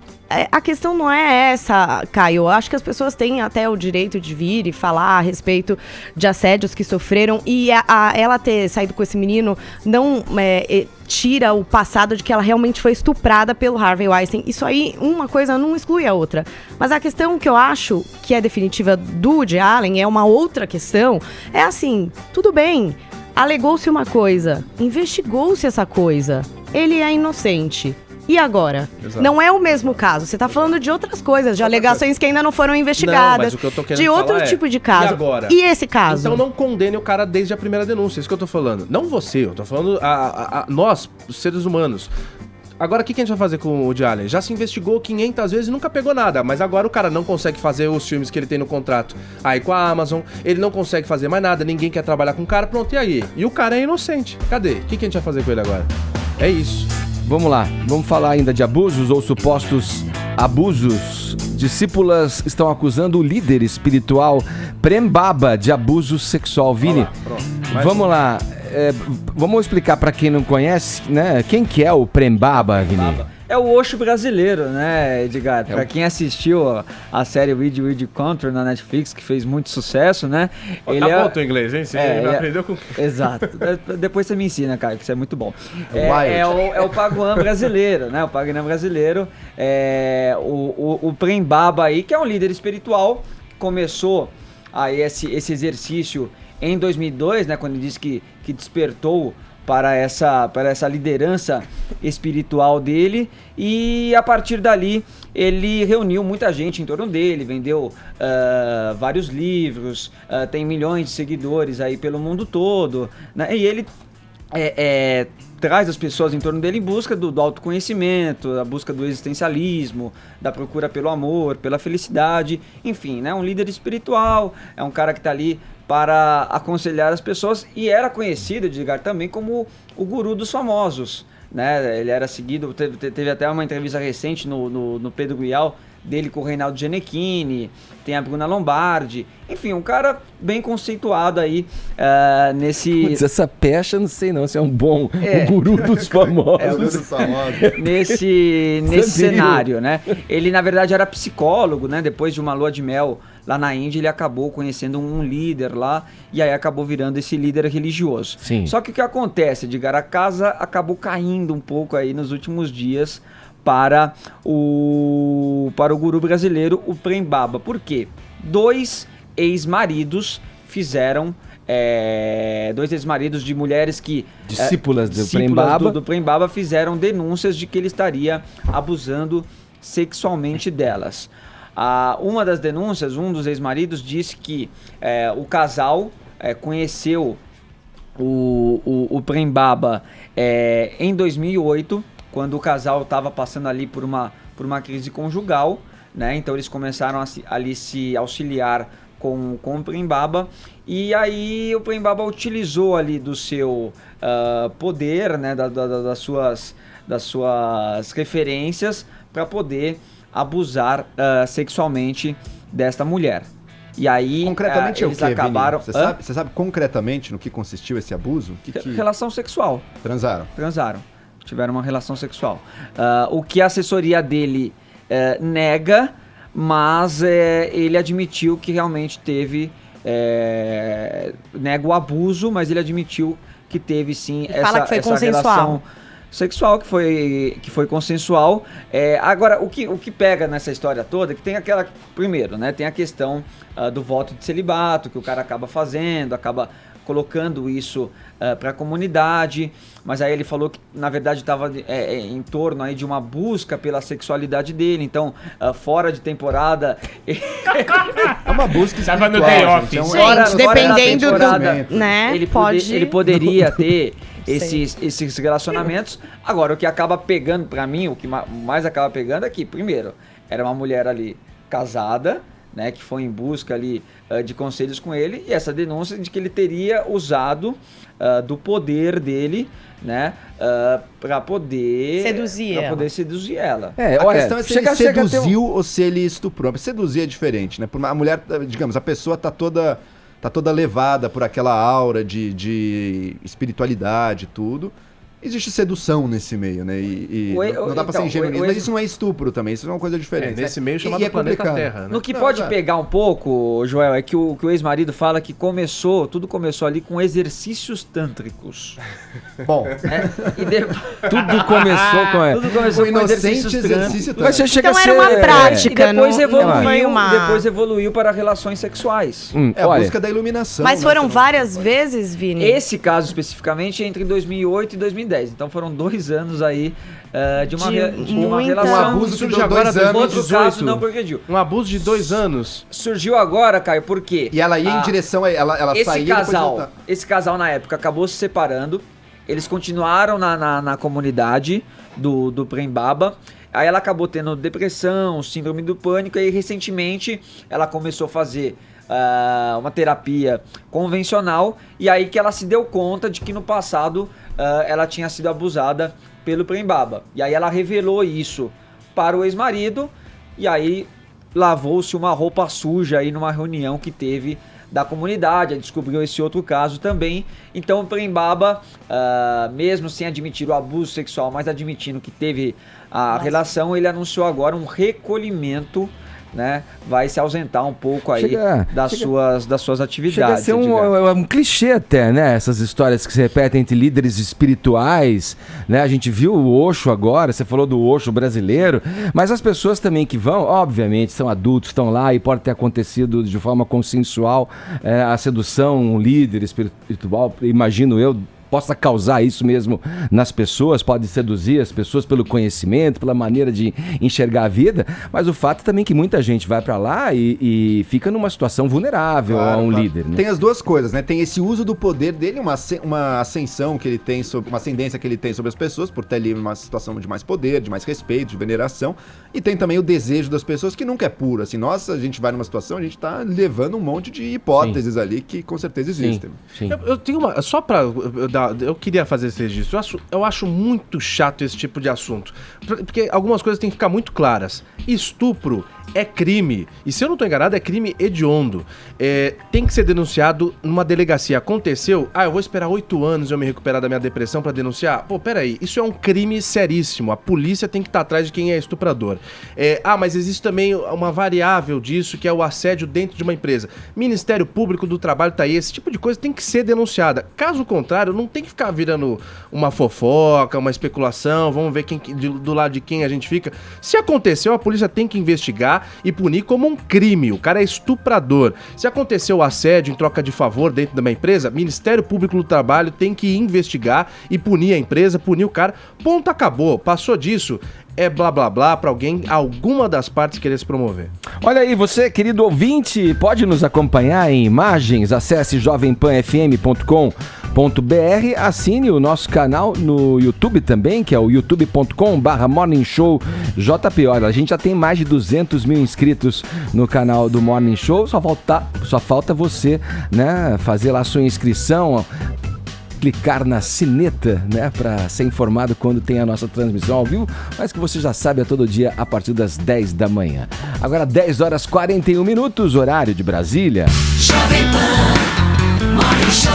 a questão não é essa, Caio. Eu acho que as pessoas têm até o direito de vir e falar a respeito de assédios que sofreram. E ela ter saído com esse menino não tira o passado de que ela realmente foi estuprada pelo Harvey Weinstein. Isso aí, uma coisa não exclui a outra. Mas a questão que eu acho que é definitiva do Woody Allen é uma outra questão. É assim, tudo bem, alegou-se uma coisa, investigou-se essa coisa. Ele é inocente. E agora? Exato. Não é o mesmo caso. Você tá falando de outras coisas, de alegações que ainda não foram investigadas. Não, mas o que eu tô querendo de outro falar tipo de caso. E agora? E esse caso? Então não condene o cara desde a primeira denúncia, é isso que eu tô falando. Não você, eu tô falando nós, os seres humanos. Agora, o que a gente vai fazer com o Woody Allen? Já se investigou 500 vezes e nunca pegou nada, mas agora o cara não consegue fazer os filmes que ele tem no contrato aí com a Amazon, ele não consegue fazer mais nada, ninguém quer trabalhar com o cara, pronto, e aí? E o cara é inocente. Cadê? O que a gente vai fazer com ele agora? É isso. Vamos lá, vamos falar ainda de abusos ou supostos abusos. Discípulas estão acusando o líder espiritual Prem Baba de abuso sexual. Vini, Lá, pronto. vamos lá. Vamos explicar para quem não conhece, né? Quem que é o Prem Baba, Vini? É o Osho brasileiro, né, Edgar? Pra quem assistiu a série Weed Country na Netflix, que fez muito sucesso, né? Ele tá bom o teu inglês, hein? Você aprendeu com... Exato. Depois você me ensina, cara, que isso é muito bom. É o Paguan brasileiro, né? O Paguan brasileiro. O Prem Baba aí, que é um líder espiritual, começou aí esse exercício em 2002, né? Quando ele disse que despertou para essa liderança espiritual dele, e a partir dali ele reuniu muita gente em torno dele, vendeu vários livros, tem milhões de seguidores aí pelo mundo todo, né? E ele traz as pessoas em torno dele em busca do autoconhecimento, a busca do existencialismo, da procura pelo amor, pela felicidade, enfim, né? Um líder espiritual, é um cara que está ali para aconselhar as pessoas, e era conhecido, Edgar, também como o guru dos famosos, né? Ele era seguido, teve até uma entrevista recente no Pedro Bial, dele com o Reinaldo Gianecchini, tem a Bruna Lombardi, enfim, um cara bem conceituado aí nesse... Putz, essa pecha, não sei não, se é um bom o guru dos famosos. Nesse cenário, né? Ele, na verdade, era psicólogo, né? Depois de uma lua de mel lá na Índia, ele acabou conhecendo um líder lá, e aí acabou virando esse líder religioso. Sim. Só que o que acontece, Edgar? A casa acabou caindo um pouco aí nos últimos dias para o guru brasileiro, o Prem Baba. Por quê? Dois ex-maridos de mulheres que... Discípulas do Prem Baba. do Prem Baba fizeram denúncias de que ele estaria abusando sexualmente delas. Uma das denúncias, um dos ex-maridos disse que o casal conheceu o Prem Baba em 2008, quando o casal estava passando ali por uma crise conjugal, né? Então eles começaram ali se auxiliar com o Prem Baba, e aí o Prem Baba utilizou ali do seu poder, né? das suas referências, para poder abusar sexualmente desta mulher. E aí concretamente eles é o quê, acabaram... Você sabe concretamente no que consistiu esse abuso? Relação sexual. Transaram. Tiveram uma relação sexual. O que a assessoria dele nega, mas ele admitiu que realmente teve... nega o abuso, mas ele admitiu que teve sim fala que foi essa consensual. relação sexual, que foi consensual. Agora, o que pega nessa história toda, que tem primeiro, né, tem a questão do voto de celibato, que o cara acaba fazendo, acaba colocando isso para a comunidade, mas aí ele falou que na verdade estava em torno aí de uma busca pela sexualidade dele, então fora de temporada é uma busca espiritual, no day off. Gente, dependendo do, né, ele poderia ter esses relacionamentos. Agora, o que acaba pegando pra mim, o que mais acaba pegando é que, primeiro, era uma mulher ali casada, né, que foi em busca ali de conselhos com ele, e essa denúncia de que ele teria usado do poder dele, né, para poder seduzir ela. A questão é se ele seduziu ou se ele estuprou. Seduzir é diferente, né? A mulher, digamos, a pessoa tá toda levada por aquela aura de espiritualidade e tudo. Existe sedução nesse meio, né? Não dá pra ser ingênuo nisso, mas isso não é estupro também, isso é uma coisa diferente. Nesse meio chamado planeta Terra. Né? No que pode pegar um pouco, Joel, é que o ex-marido fala que tudo começou ali com exercícios tântricos. Bom. Tudo começou com exercícios tântricos. Mas você chega então a ser... era uma prática, depois evoluiu para relações sexuais. A busca da iluminação. Mas foram várias vezes, Vini? Esse caso especificamente entre 2008 e 2010. Então foram 2 anos aí de uma relação. Um abuso surgiu agora, 2 anos. Outro caso não progrediu. Um abuso de 2 anos. Surgiu agora, Caio, por quê? E ela ia em direção a... Ela saía Esse casal, na época, acabou se separando. Eles continuaram na comunidade do Prembaba. Aí ela acabou tendo depressão, síndrome do pânico. E aí, recentemente, ela começou a fazer... uma terapia convencional, e aí que ela se deu conta de que no passado ela tinha sido abusada pelo Prembaba. E aí ela revelou isso para o ex-marido, e aí lavou-se uma roupa suja aí numa reunião que teve da comunidade, descobriu esse outro caso também. Então o Prembaba, mesmo sem admitir o abuso sexual, mas admitindo que teve a relação, ele anunciou agora um recolhimento, né, vai se ausentar um pouco aí das suas atividades. Chega a ser um clichê até, né? Essas histórias que se repetem entre líderes espirituais, né? A gente viu o Osho agora, você falou do Osho brasileiro, mas as pessoas também que vão, obviamente, são adultos, estão lá e pode ter acontecido de forma consensual a sedução, um líder espiritual, imagino eu, possa causar isso mesmo nas pessoas, pode seduzir as pessoas pelo conhecimento, pela maneira de enxergar a vida, mas o fato também que muita gente vai pra lá e fica numa situação vulnerável a um líder. Né? Tem as duas coisas, né? Tem esse uso do poder dele, uma ascensão que ele tem, uma ascendência que ele tem sobre as pessoas, por ter ali uma situação de mais poder, de mais respeito, de veneração, e tem também o desejo das pessoas que nunca é puro, assim, nossa, a gente vai numa situação, a gente tá levando um monte de hipóteses ali que com certeza existem. Sim. Eu tenho uma, só pra... Eu queria fazer esse registro. Eu acho muito chato esse tipo de assunto. Porque algumas coisas têm que ficar muito claras. Estupro é crime. E se eu não estou enganado, é crime hediondo. Tem que ser denunciado numa delegacia. Aconteceu? Eu vou esperar 8 anos e eu me recuperar da minha depressão para denunciar? Pô, peraí. Isso é um crime seríssimo. A polícia tem que estar atrás de quem é estuprador. Mas existe também uma variável disso, que é o assédio dentro de uma empresa. Ministério Público do Trabalho tá aí. Esse tipo de coisa tem que ser denunciada. Caso contrário, não tem que ficar virando uma fofoca, uma especulação. Vamos ver do lado de quem a gente fica. Se aconteceu, a polícia tem que investigar e punir como um crime. O cara é estuprador. Se aconteceu assédio em troca de favor dentro de uma empresa, Ministério Público do Trabalho tem que investigar e punir a empresa, punir o cara. Ponto, acabou. Passou disso, é blá blá blá pra alguma das partes querer se promover. Olha aí, você, querido ouvinte, pode nos acompanhar em imagens. Acesse jovempanfm.com.br, assine o nosso canal no YouTube também, que é o youtube.com/morningshowjp. Olha, a gente já tem mais de 200 mil inscritos no canal do Morning Show, só falta você, né, fazer lá a sua inscrição, clicar na sineta, né, para ser informado quando tem a nossa transmissão ao vivo, mas que você já sabe, todo dia a partir das 10 da manhã. Agora 10h41, horário de Brasília. Jovem Pan Morning Show.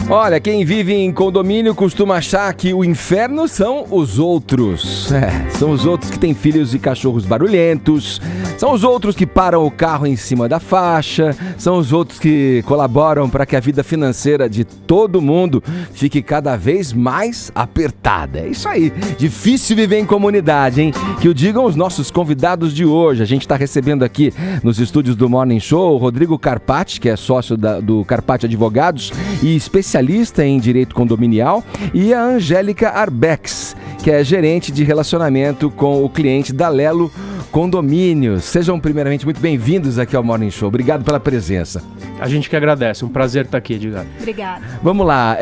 Olha, quem vive em condomínio costuma achar que o inferno são os outros. São os outros que têm filhos e cachorros barulhentos, são os outros que param o carro em cima da faixa, são os outros que colaboram para que a vida financeira de todo mundo fique cada vez mais apertada. É isso aí, difícil viver em comunidade, hein? Que o digam os nossos convidados de hoje. A gente está recebendo aqui nos estúdios do Morning Show o Rodrigo Carpati, que é sócio do Carpati Advogados e especialista em direito condominial, e a Angélica Arbex, que é gerente de relacionamento com o cliente da Lelo Condomínios. Sejam primeiramente muito bem-vindos aqui ao Morning Show. Obrigado pela presença. A gente que agradece, um prazer estar aqui, Edgar. Obrigada. Vamos lá,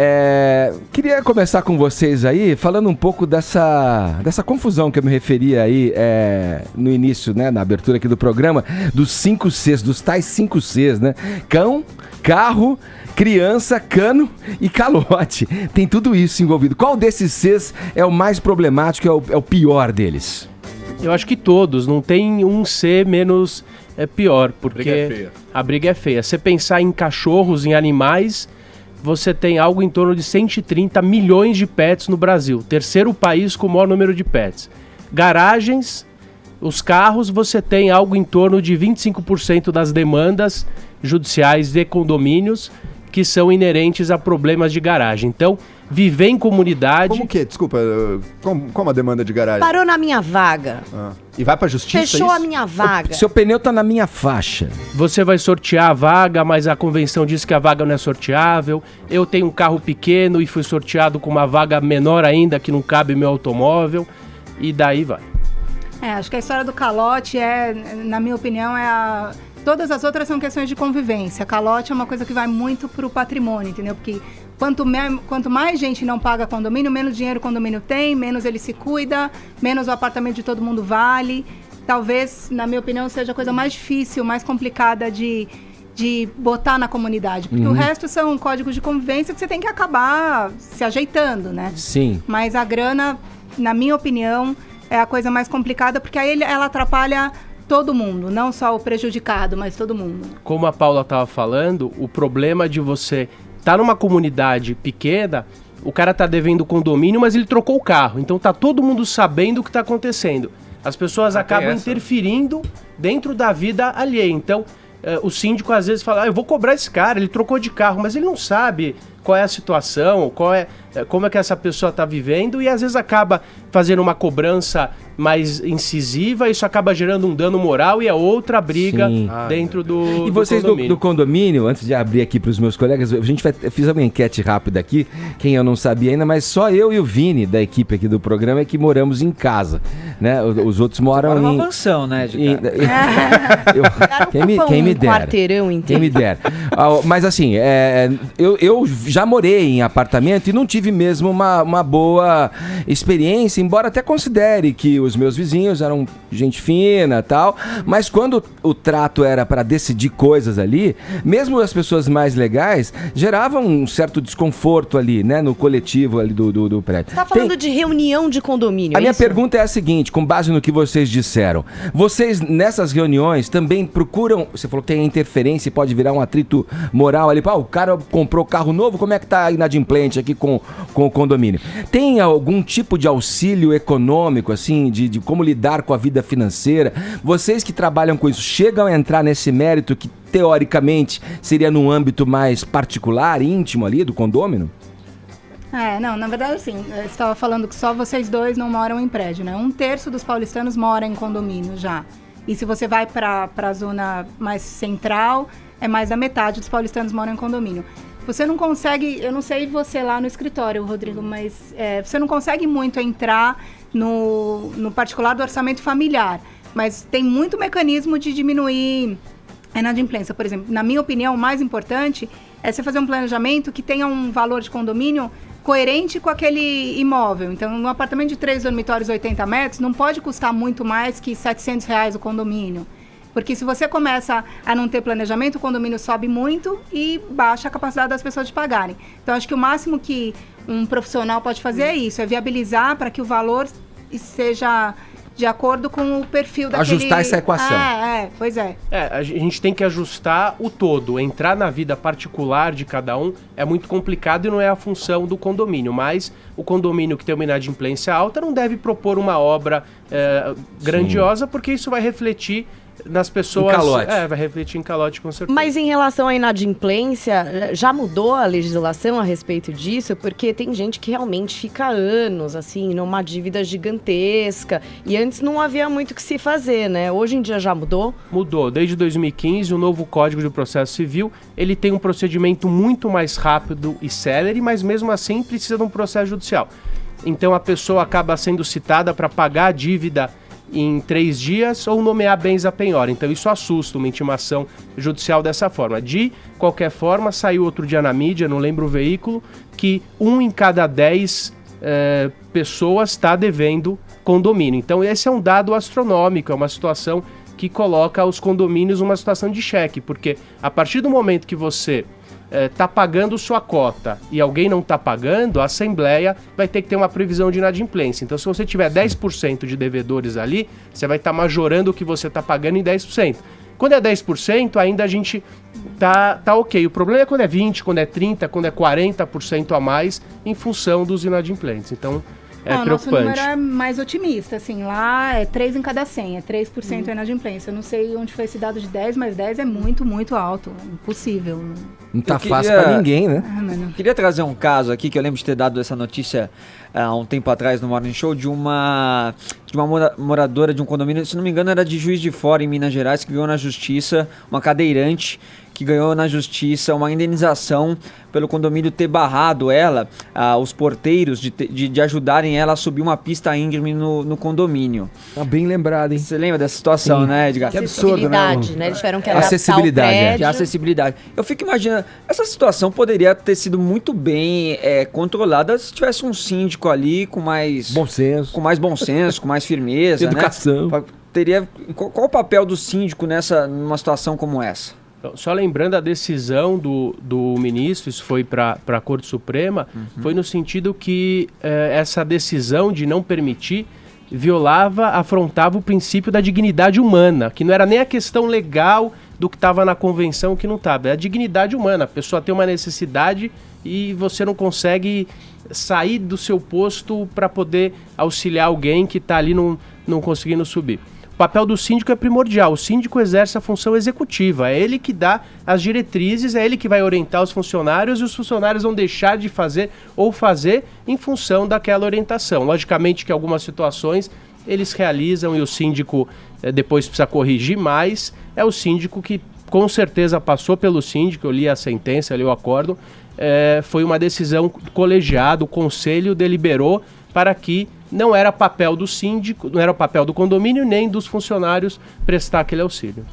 queria começar com vocês aí, falando um pouco dessa confusão que eu me referi aí no início, né, na abertura aqui do programa, dos 5 Cs, dos tais 5 Cs, né? Cão, carro, criança, cano e calote. Tem tudo isso envolvido. Qual desses Cs é o mais problemático, é o pior deles? Eu acho que todos, não tem um C menos pior, porque briga é feia. A briga é feia. Se pensar em cachorros, em animais, você tem algo em torno de 130 milhões de pets no Brasil. Terceiro país com o maior número de pets. Garagens, os carros, você tem algo em torno de 25% das demandas judiciais de condomínios que são inerentes a problemas de garagem. Então, viver em comunidade... Como que? Desculpa, como a demanda de garagem? Parou na minha vaga. E vai pra justiça? Fechou isso? a minha vaga. Seu pneu tá na minha faixa. Você vai sortear a vaga, mas a convenção diz que a vaga não é sorteável. Eu tenho um carro pequeno e fui sorteado com uma vaga menor ainda, que não cabe meu automóvel. E daí vai. Acho que a história do calote na minha opinião, todas as outras são questões de convivência. Calote é uma coisa que vai muito pro patrimônio, entendeu? Porque quanto mais gente não paga condomínio, menos dinheiro o condomínio tem, menos ele se cuida, menos o apartamento de todo mundo vale. Talvez, na minha opinião, seja a coisa mais difícil, mais complicada de botar na comunidade. Porque o resto são códigos de convivência que você tem que acabar se ajeitando, né? Sim. Mas a grana, na minha opinião, é a coisa mais complicada, porque aí ela atrapalha todo mundo, não só o prejudicado, mas todo mundo. Como a Paula estava falando, o problema de você estar numa comunidade pequena, o cara tá devendo condomínio, mas ele trocou o carro. Então tá todo mundo sabendo o que tá acontecendo. As pessoas acabam interferindo dentro da vida alheia. Então, o síndico às vezes fala, eu vou cobrar esse cara, ele trocou de carro, mas ele não sabe qual é a situação, como é que essa pessoa está vivendo, e às vezes acaba fazendo uma cobrança mais incisiva, isso acaba gerando um dano moral e é outra briga dentro do E vocês do condomínio, antes de abrir aqui para os meus colegas, fiz uma enquete rápida aqui, quem eu não sabia ainda, mas só eu e o Vini, da equipe aqui do programa, é que moramos em casa, né? Os outros moram em... uma mansão, né, Quem me dera. Quarteirão inteiro. Quem me dera. Mas assim, eu já morei em apartamento e não tive mesmo uma boa experiência, embora até considere que os meus vizinhos eram gente fina e tal, mas quando o trato era para decidir coisas ali, mesmo as pessoas mais legais geravam um certo desconforto ali, né, no coletivo ali do prédio. Você tá falando de reunião de condomínio, A minha pergunta é a seguinte, com base no que vocês disseram, vocês nessas reuniões também procuram, você falou que tem interferência e pode virar um atrito moral ali, o cara comprou carro novo, como é que tá inadimplente aqui com o condomínio? Tem algum tipo de auxílio econômico, assim, de como lidar com a vida financeira? Vocês que trabalham com isso, chegam a entrar nesse mérito que, teoricamente, seria num âmbito mais particular, íntimo ali, do condômino? Não, na verdade, assim, você estava falando que só vocês dois não moram em prédio, né? 1/3 dos paulistanos mora em condomínio já. E se você vai para a zona mais central, é mais da metade dos paulistanos moram em condomínio. Você não consegue, eu não sei você lá no escritório, Rodrigo, mas você não consegue muito entrar no particular do orçamento familiar, mas tem muito mecanismo de diminuir a inadimplência. Por exemplo, na minha opinião, o mais importante é você fazer um planejamento que tenha um valor de condomínio coerente com aquele imóvel. Então, um apartamento de 3 dormitórios, 80 metros, não pode custar muito mais que R$700 o condomínio. Porque se você começa a não ter planejamento, o condomínio sobe muito e baixa a capacidade das pessoas de pagarem. Então, acho que o máximo que um profissional pode fazer é isso, é viabilizar para que o valor seja de acordo com o perfil daquele... Ajustar essa equação. Pois é. A gente tem que ajustar o todo. Entrar na vida particular de cada um é muito complicado e não é a função do condomínio. Mas o condomínio que tem uma inadimplência alta não deve propor uma obra grandiosa, porque isso vai refletir nas pessoas... Em calote. Vai refletir em calote, com certeza. Mas em relação à inadimplência, já mudou a legislação a respeito disso? Porque tem gente que realmente fica anos, assim, numa dívida gigantesca. E antes não havia muito o que se fazer, né? Hoje em dia já mudou? Mudou. Desde 2015, o novo Código de Processo Civil, ele tem um procedimento muito mais rápido e célere, mas mesmo assim precisa de um processo judicial. Então a pessoa acaba sendo citada para pagar a dívida em 3 dias ou nomear bens a penhora. Então isso assusta uma intimação judicial dessa forma. De qualquer forma, saiu outro dia na mídia, não lembro o veículo, que 1 em cada 10 pessoas está devendo condomínio. Então esse é um dado astronômico, é uma situação que coloca os condomínios numa situação de cheque, porque a partir do momento que você está pagando sua cota e alguém não está pagando, a Assembleia vai ter que ter uma previsão de inadimplência. Então, se você tiver 10% de devedores ali, você vai estar majorando o que você está pagando em 10%. Quando é 10%, ainda a gente tá ok. O problema é quando é 20%, quando é 30%, quando é 40% a mais, em função dos inadimplentes. Então, é preocupante. Nosso número é mais otimista, assim, lá é 3 em cada 100, é 3% a inadimplência. Eu não sei onde foi esse dado de 10, mas 10 é muito, muito alto, impossível. Não tá fácil pra ninguém, né? Queria trazer um caso aqui, que eu lembro de ter dado essa notícia há um tempo atrás no Morning Show, de uma moradora de um condomínio, se não me engano era de Juiz de Fora, em Minas Gerais, que ganhou na justiça, uma cadeirante, que ganhou na justiça uma indenização pelo condomínio ter barrado ela, os porteiros, de ajudarem ela a subir uma pista íngreme no condomínio. Tá bem lembrado, hein? Você lembra dessa situação, né, Edgar? Que absurdo, né? Eles tiveram que acessibilidade, prédio. Acessibilidade. Eu fico imaginando, essa situação poderia ter sido muito bem controlada se tivesse um síndico ali com mais... Bom senso. Com mais bom senso, com mais firmeza, educação. Né? Qual o papel do síndico numa situação como essa? Então, só lembrando, a decisão do ministro, isso foi para a Corte Suprema, foi no sentido que essa decisão de não permitir afrontava o princípio da dignidade humana, que não era nem a questão legal do que estava na convenção, que não estava, é a dignidade humana. A pessoa tem uma necessidade e você não consegue sair do seu posto para poder auxiliar alguém que está ali não conseguindo subir. O papel do síndico é primordial. O síndico exerce a função executiva. É ele que dá as diretrizes, é ele que vai orientar os funcionários e os funcionários vão deixar de fazer ou fazer em função daquela orientação. Logicamente que algumas situações eles realizam e o síndico depois precisa corrigir, mas é o síndico que com certeza passou pelo síndico. Eu li a sentença, eu li o acórdão. Foi uma decisão colegiada, o conselho deliberou para que não era papel do síndico, não era o papel do condomínio nem dos funcionários prestar aquele auxílio.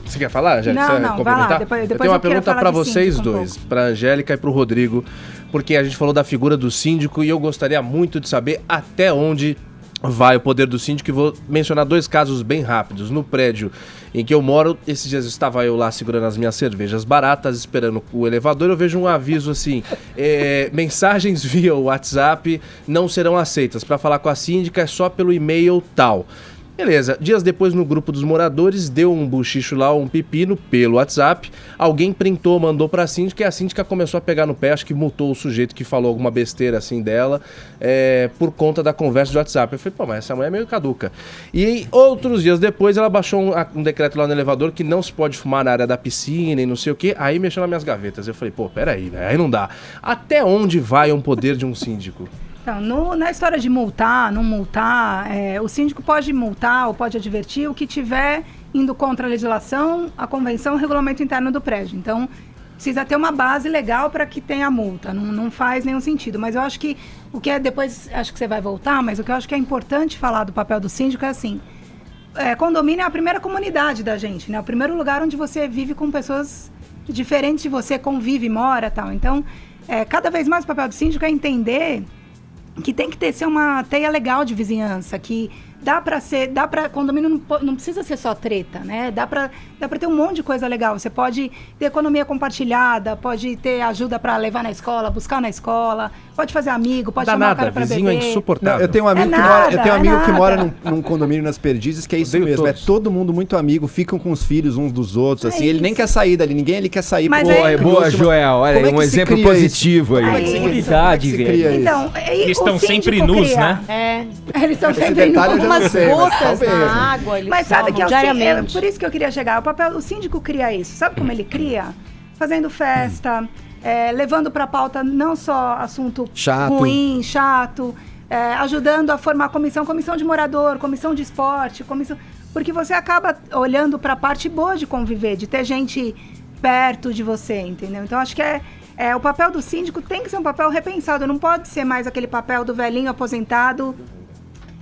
Você quer falar, Angélica? Não, vai lá. Depois eu tenho uma pergunta para vocês dois, para a Angélica e para o Rodrigo, porque a gente falou da figura do síndico e eu gostaria muito de saber até onde vai o poder do síndico, e vou mencionar 2 casos bem rápidos. No prédio em que eu moro, esses dias estava eu lá segurando as minhas cervejas baratas, esperando o elevador, eu vejo um aviso assim, mensagens via WhatsApp não serão aceitas, para falar com a síndica é só pelo e-mail tal. Beleza, dias depois no grupo dos moradores, deu um buchicho lá, um pepino pelo WhatsApp, alguém printou, mandou pra síndica e a síndica começou a pegar no pé, acho que multou o sujeito que falou alguma besteira assim dela, por conta da conversa de WhatsApp. Eu falei, pô, mas essa mulher é meio caduca. E outros dias depois ela baixou um decreto lá no elevador que não se pode fumar na área da piscina e não sei o que, aí mexeu nas minhas gavetas. Eu falei, pô, peraí, velho, aí não dá. Até onde vai um poder de um síndico? Então, na história de multar, não multar, o síndico pode multar ou pode advertir o que tiver indo contra a legislação, a convenção, o regulamento interno do prédio. Então, precisa ter uma base legal para que tenha a multa. Não faz nenhum sentido. Mas eu acho que depois acho que você vai voltar, mas o que eu acho que é importante falar do papel do síndico é assim, condomínio é a primeira comunidade da gente, né? O primeiro lugar onde você vive com pessoas diferentes de você, convive, mora e tal. Então, cada vez mais o papel do síndico é entender que tem que ser uma teia legal de vizinhança, que condomínio não precisa ser só treta, né? Dá pra ter um monte de coisa legal. Você pode ter economia compartilhada, pode ter ajuda pra levar na escola, buscar na escola, pode fazer amigo, pode chamar o cara pra beber. Vizinho é insuportável. Não, eu tenho um amigo que mora num condomínio nas Perdizes, que é isso mesmo. Todos. É todo mundo muito amigo, ficam com os filhos uns dos outros, assim. Ele nem quer sair dali, ninguém ele quer sair. Boa, Joel. Olha, um exemplo positivo aí. Comunidade, velho. Então, eles estão sempre nus, né? Eles estão sempre nus. Algumas gotas na água. Mas sabe que é por isso que eu queria chegar. O síndico cria isso. Sabe como ele cria? Fazendo festa, levando para a pauta não só assunto ruim, chato, ajudando a formar comissão de morador, comissão de esporte, porque você acaba olhando para a parte boa de conviver, de ter gente perto de você, entendeu? Então, acho que o papel do síndico tem que ser um papel repensado, não pode ser mais aquele papel do velhinho aposentado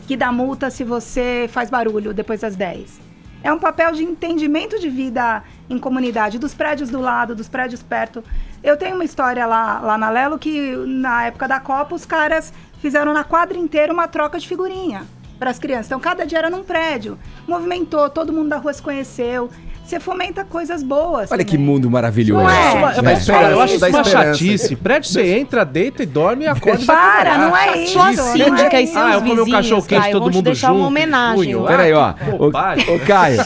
que dá multa se você faz barulho depois das 10. É um papel de entendimento de vida em comunidade, dos prédios do lado, dos prédios perto. Eu tenho uma história lá na Lelo que, na época da Copa, os caras fizeram na quadra inteira uma troca de figurinha para as crianças. Então, cada dia era num prédio. Movimentou, todo mundo da rua se conheceu. Você fomenta coisas boas. Olha que mundo maravilhoso. Eu acho isso uma chatice. Prédio, você entra, deita e dorme e acorda. Não é isso. Sua síndica e seus vizinhos, o cachorro quente, todo mundo deixar junto. uma homenagem. Peraí, ó. Ô, Caio.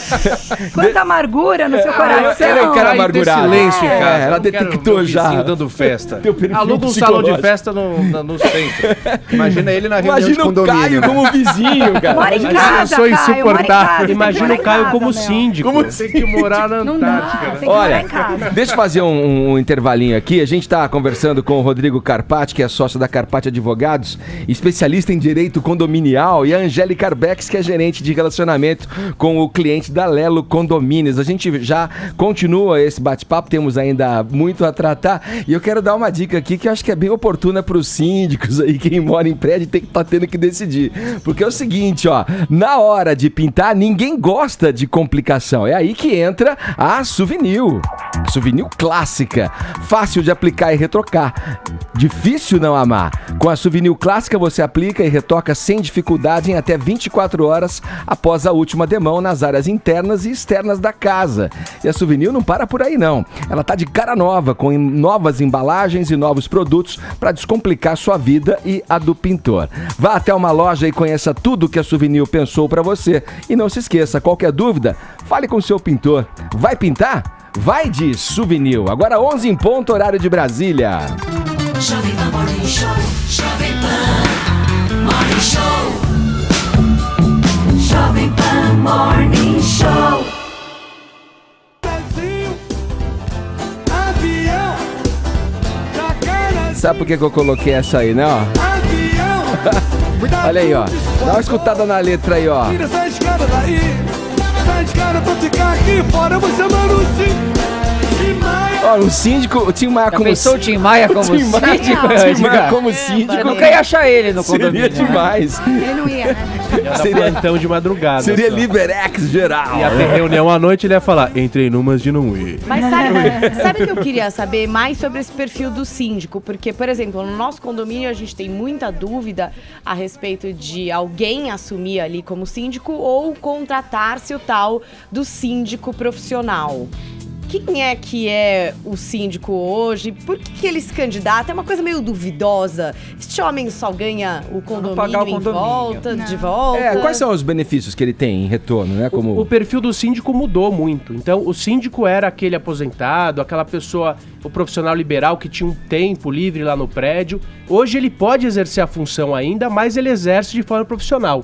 Quanta amargura no seu coração. Ela é cara amargurada. Silêncio, cara. Ela detectou já. Dando festa. Aluga um salão de festa no centro. Imagina ele na reunião de condomínio. Imagina o Caio como vizinho, cara. Mora em casa, eu sou insuportável. Imagina o Caio como síndico. Como tem que morar na Antártica. Olha, deixa eu fazer um intervalinho aqui. A gente está conversando com o Rodrigo Carpati, que é sócio da Carpati Advogados, especialista em direito condominial, e a Angélica Arbex, que é gerente de relacionamento com o cliente da Lelo Condomínios. A gente já continua esse bate-papo, temos ainda muito a tratar, e eu quero dar uma dica aqui que eu acho que é bem oportuna para os síndicos aí, quem mora em prédio tem que estar tendo que decidir. Porque é o seguinte, ó, na hora de pintar, ninguém gosta de complicação. É aí que entra a Suvinil. Suvinil clássica, fácil de aplicar e retocar, difícil não amar. Com a Suvinil clássica você aplica e retoca sem dificuldade em até 24 horas após a última demão nas áreas internas e externas da casa. E a Suvinil não para por aí não, ela tá de cara nova, com novas embalagens e novos produtos para descomplicar sua vida e a do pintor. Vá até uma loja e conheça tudo que a Suvinil pensou para você. E não se esqueça, qualquer dúvida, fale com o seu pintor. Vai pintar? Vai de Suvinil. Agora 11 em ponto, horário de Brasília. Jovem Pan Morning Show. Jovem Pan Morning Show. Jovem Pan Morning Show. Sabe por que eu coloquei essa aí, né? Ó? Olha aí, ó. Dá uma escutada na letra aí, ó. Tira essa escada daí. Essa escada pra ficar aqui fora, você manda Ó, o síndico, o Tim Maia como síndico. O Tim Maia como síndico? Tim Maia como síndico. Eu nunca ia achar ele no condomínio. Seria demais. Ele não ia, né? Seria plantão de madrugada. Seria Liberex geral. Ia ter reunião à noite e ele ia falar, entrei numas de não ir. Mas sabe o que eu queria saber mais sobre esse perfil do síndico? Porque, por exemplo, no nosso condomínio a gente tem muita dúvida a respeito de alguém assumir ali como síndico ou contratar-se o tal do síndico profissional. Quem é que é o síndico hoje? Por que ele se candidata? É uma coisa meio duvidosa. Este homem só ganha o condomínio de volta? Quais são os benefícios que ele tem em retorno, né? O perfil do síndico mudou muito. Então, o síndico era aquele aposentado, aquela pessoa, o profissional liberal que tinha um tempo livre lá no prédio. Hoje ele pode exercer a função ainda, mas ele exerce de forma profissional.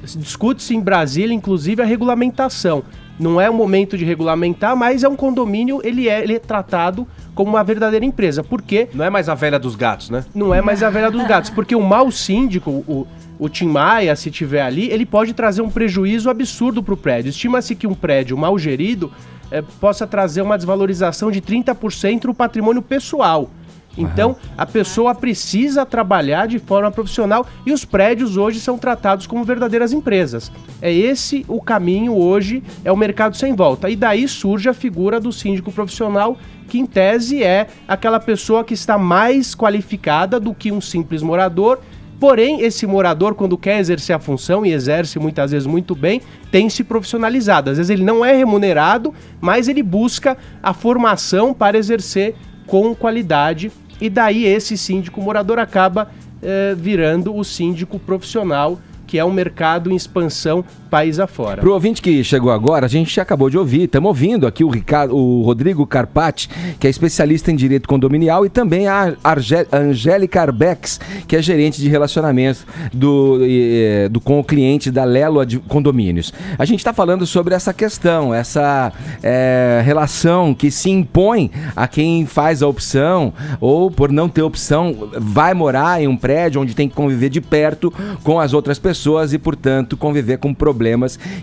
Discute-se em Brasília, inclusive, a regulamentação. Não é o momento de regulamentar, mas é um condomínio, ele é tratado como uma verdadeira empresa. Por quê? Não é mais a velha dos gatos, né? Não é mais a velha dos gatos, porque o mau síndico, o Tim Maia, se tiver ali, ele pode trazer um prejuízo absurdo para o prédio. Estima-se que um prédio mal gerido possa trazer uma desvalorização de 30% no patrimônio pessoal. Então, a pessoa precisa trabalhar de forma profissional e os prédios hoje são tratados como verdadeiras empresas. É esse o caminho hoje, é o mercado sem volta. E daí surge a figura do síndico profissional, que em tese é aquela pessoa que está mais qualificada do que um simples morador, Porém, esse morador, quando quer exercer a função, e exerce muitas vezes muito bem, tem se profissionalizado. Às vezes ele não é remunerado, mas ele busca a formação para exercer com qualidade, e daí esse síndico morador acaba virando o síndico profissional, que é um mercado em expansão país afora. Pro ouvinte que chegou agora, a gente acabou de ouvir, estamos ouvindo aqui o Rodrigo Carpati, que é especialista em direito condominial, e também a Angélica Arbex, que é gerente de relacionamento com o cliente da Lelo Condomínios. A gente está falando sobre essa questão, essa relação que se impõe a quem faz a opção, ou por não ter opção, vai morar em um prédio onde tem que conviver de perto com as outras pessoas e, portanto, conviver com problemas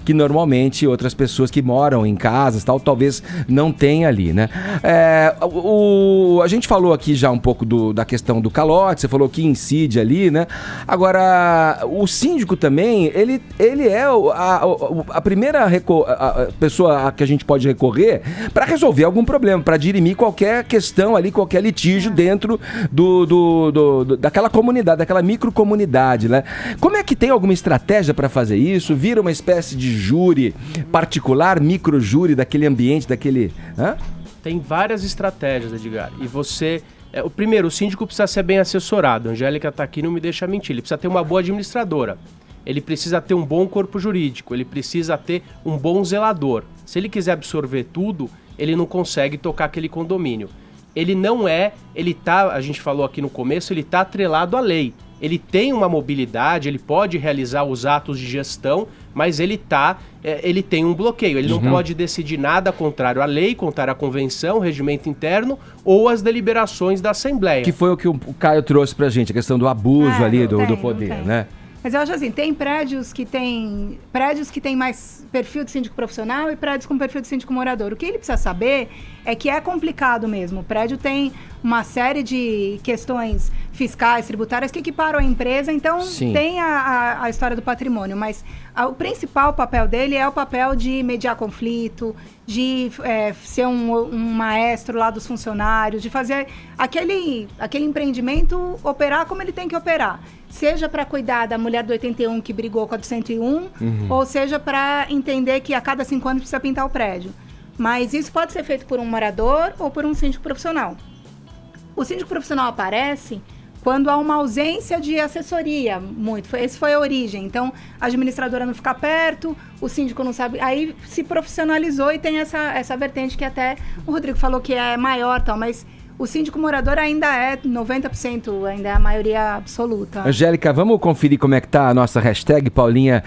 que normalmente outras pessoas que moram em casas, tal, talvez não tenham ali, né? A gente falou aqui já um pouco da questão do calote, você falou que incide ali, né? Agora, o síndico também, ele é a primeira pessoa a que a gente pode recorrer para resolver algum problema, para dirimir qualquer questão ali, qualquer litígio dentro daquela comunidade, daquela microcomunidade, né? Como é que tem alguma estratégia para fazer isso? Vira uma espécie de júri particular, microjúri daquele ambiente, daquele... Tem várias estratégias, Edgar. E você... Primeiro, o síndico precisa ser bem assessorado. A Angélica está aqui, não me deixa mentir. Ele precisa ter uma boa administradora. Ele precisa ter um bom corpo jurídico. Ele precisa ter um bom zelador. Se ele quiser absorver tudo, ele não consegue tocar aquele condomínio. Ele não é... a gente falou aqui no começo, ele está atrelado à lei. Ele tem uma mobilidade, ele pode realizar os atos de gestão, mas ele tem um bloqueio. Ele não pode decidir nada contrário à lei, contrário à convenção, regimento interno ou às deliberações da Assembleia. Que foi o que o Caio trouxe pra gente, a questão do abuso do poder, né? Mas eu acho assim, tem prédios que tem mais perfil de síndico profissional e prédios com perfil de síndico morador. O que ele precisa saber é que é complicado mesmo. O prédio tem uma série de questões fiscais, tributárias que equiparam a empresa, então tem a história do patrimônio, mas o principal papel dele é o papel de mediar conflito, de ser um maestro lá dos funcionários, de fazer aquele empreendimento operar como ele tem que operar. Seja para cuidar da mulher do 81 que brigou com a do 101, ou seja para entender que a cada 5 anos precisa pintar o prédio. Mas isso pode ser feito por um morador ou por um síndico profissional. O síndico profissional aparece quando há uma ausência de assessoria, essa foi a origem. Então, a administradora não fica perto, o síndico não sabe, aí se profissionalizou e tem essa vertente que até o Rodrigo falou que é maior, tal, mas o síndico morador ainda é 90%, ainda é a maioria absoluta. Angélica, vamos conferir como é que tá a nossa hashtag. Paulinha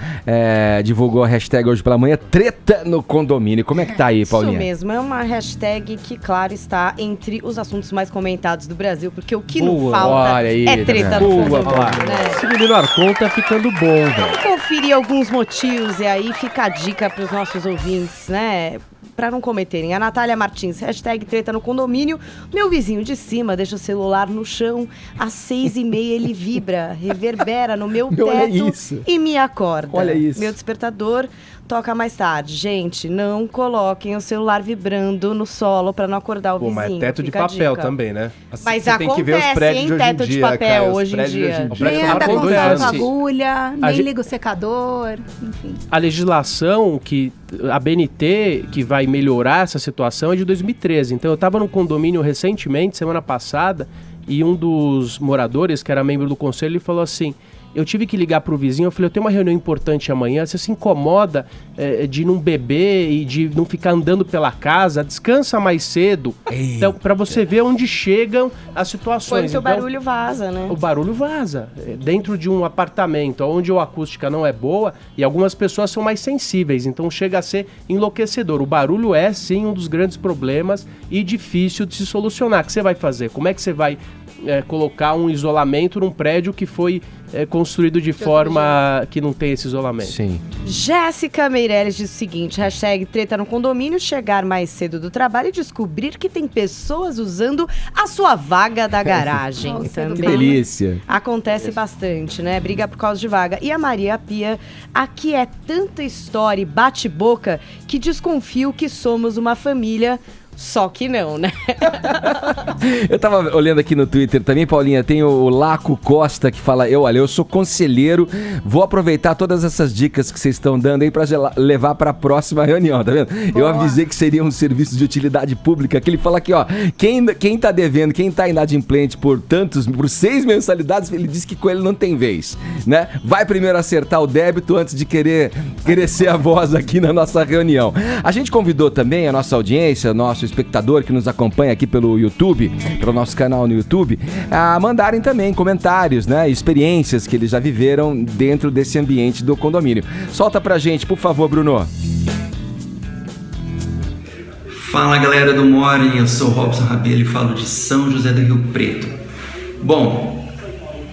divulgou a hashtag hoje pela manhã, treta no condomínio. Como é que tá aí, Paulinha? Isso mesmo, é uma hashtag que, claro, está entre os assuntos mais comentados do Brasil, porque o que não falta é treta no condomínio, né? Esse menino Arcon tá ficando bom, velho. Vamos conferir alguns motivos e aí fica a dica para os nossos ouvintes, né? Para não cometerem. A Natália Martins, hashtag treta no condomínio. Meu vizinho de cima deixa o celular no chão. Às 6h30 ele vibra, reverbera no meu teto e me acorda. Olha isso. Meu despertador toca mais tarde. Gente, não coloquem o celular vibrando no solo para não acordar o vizinho. Mas teto de papel também, né? Mas acontece, tem que ver os prédios teto de papel hoje em dia. Nem anda com agulha, nem liga o secador, enfim. A legislação que a BNT, que vai melhorar essa situação, é de 2013. Então eu estava num condomínio recentemente, semana passada, e um dos moradores, que era membro do conselho, ele falou assim: eu tive que ligar pro vizinho, eu falei, eu tenho uma reunião importante amanhã, você se incomoda de não beber e de não ficar andando pela casa, descansa mais cedo. Eita. Então, pra você ver onde chegam as situações. Quando o barulho vaza, né? O barulho vaza. Dentro de um apartamento onde a acústica não é boa, e algumas pessoas são mais sensíveis, então chega a ser enlouquecedor. O barulho é, sim, um dos grandes problemas e difícil de se solucionar. O que você vai fazer? Como é que você vai colocar um isolamento num prédio que foi construído de forma que não tem esse isolamento? Sim. Jéssica Meirelles diz o seguinte, hashtag treta no condomínio, chegar mais cedo do trabalho e descobrir que tem pessoas usando a sua vaga da garagem. Também que delícia. Acontece bastante, né? Briga por causa de vaga. E a Maria Pia, aqui é tanta história e bate-boca que desconfio que somos uma família Só que não, né? Eu tava olhando aqui no Twitter também, Paulinha, tem o Laco Costa que fala, eu sou conselheiro, vou aproveitar todas essas dicas que vocês estão dando aí pra levar pra próxima reunião, tá vendo? Eu avisei que seria um serviço de utilidade pública, que ele fala aqui, ó, quem tá devendo, quem tá inadimplente por 6 mensalidades, ele disse que com ele não tem vez, né? Vai primeiro acertar o débito antes de querer ser a voz aqui na nossa reunião. A gente convidou também a nossa audiência, nosso espectador que nos acompanha aqui pelo YouTube, pelo nosso canal no YouTube, a mandarem também comentários, né? Experiências que eles já viveram dentro desse ambiente do condomínio. Solta pra gente, por favor, Bruno. Fala galera do Morning, eu sou o Robson Rabelo e falo de São José do Rio Preto. Bom,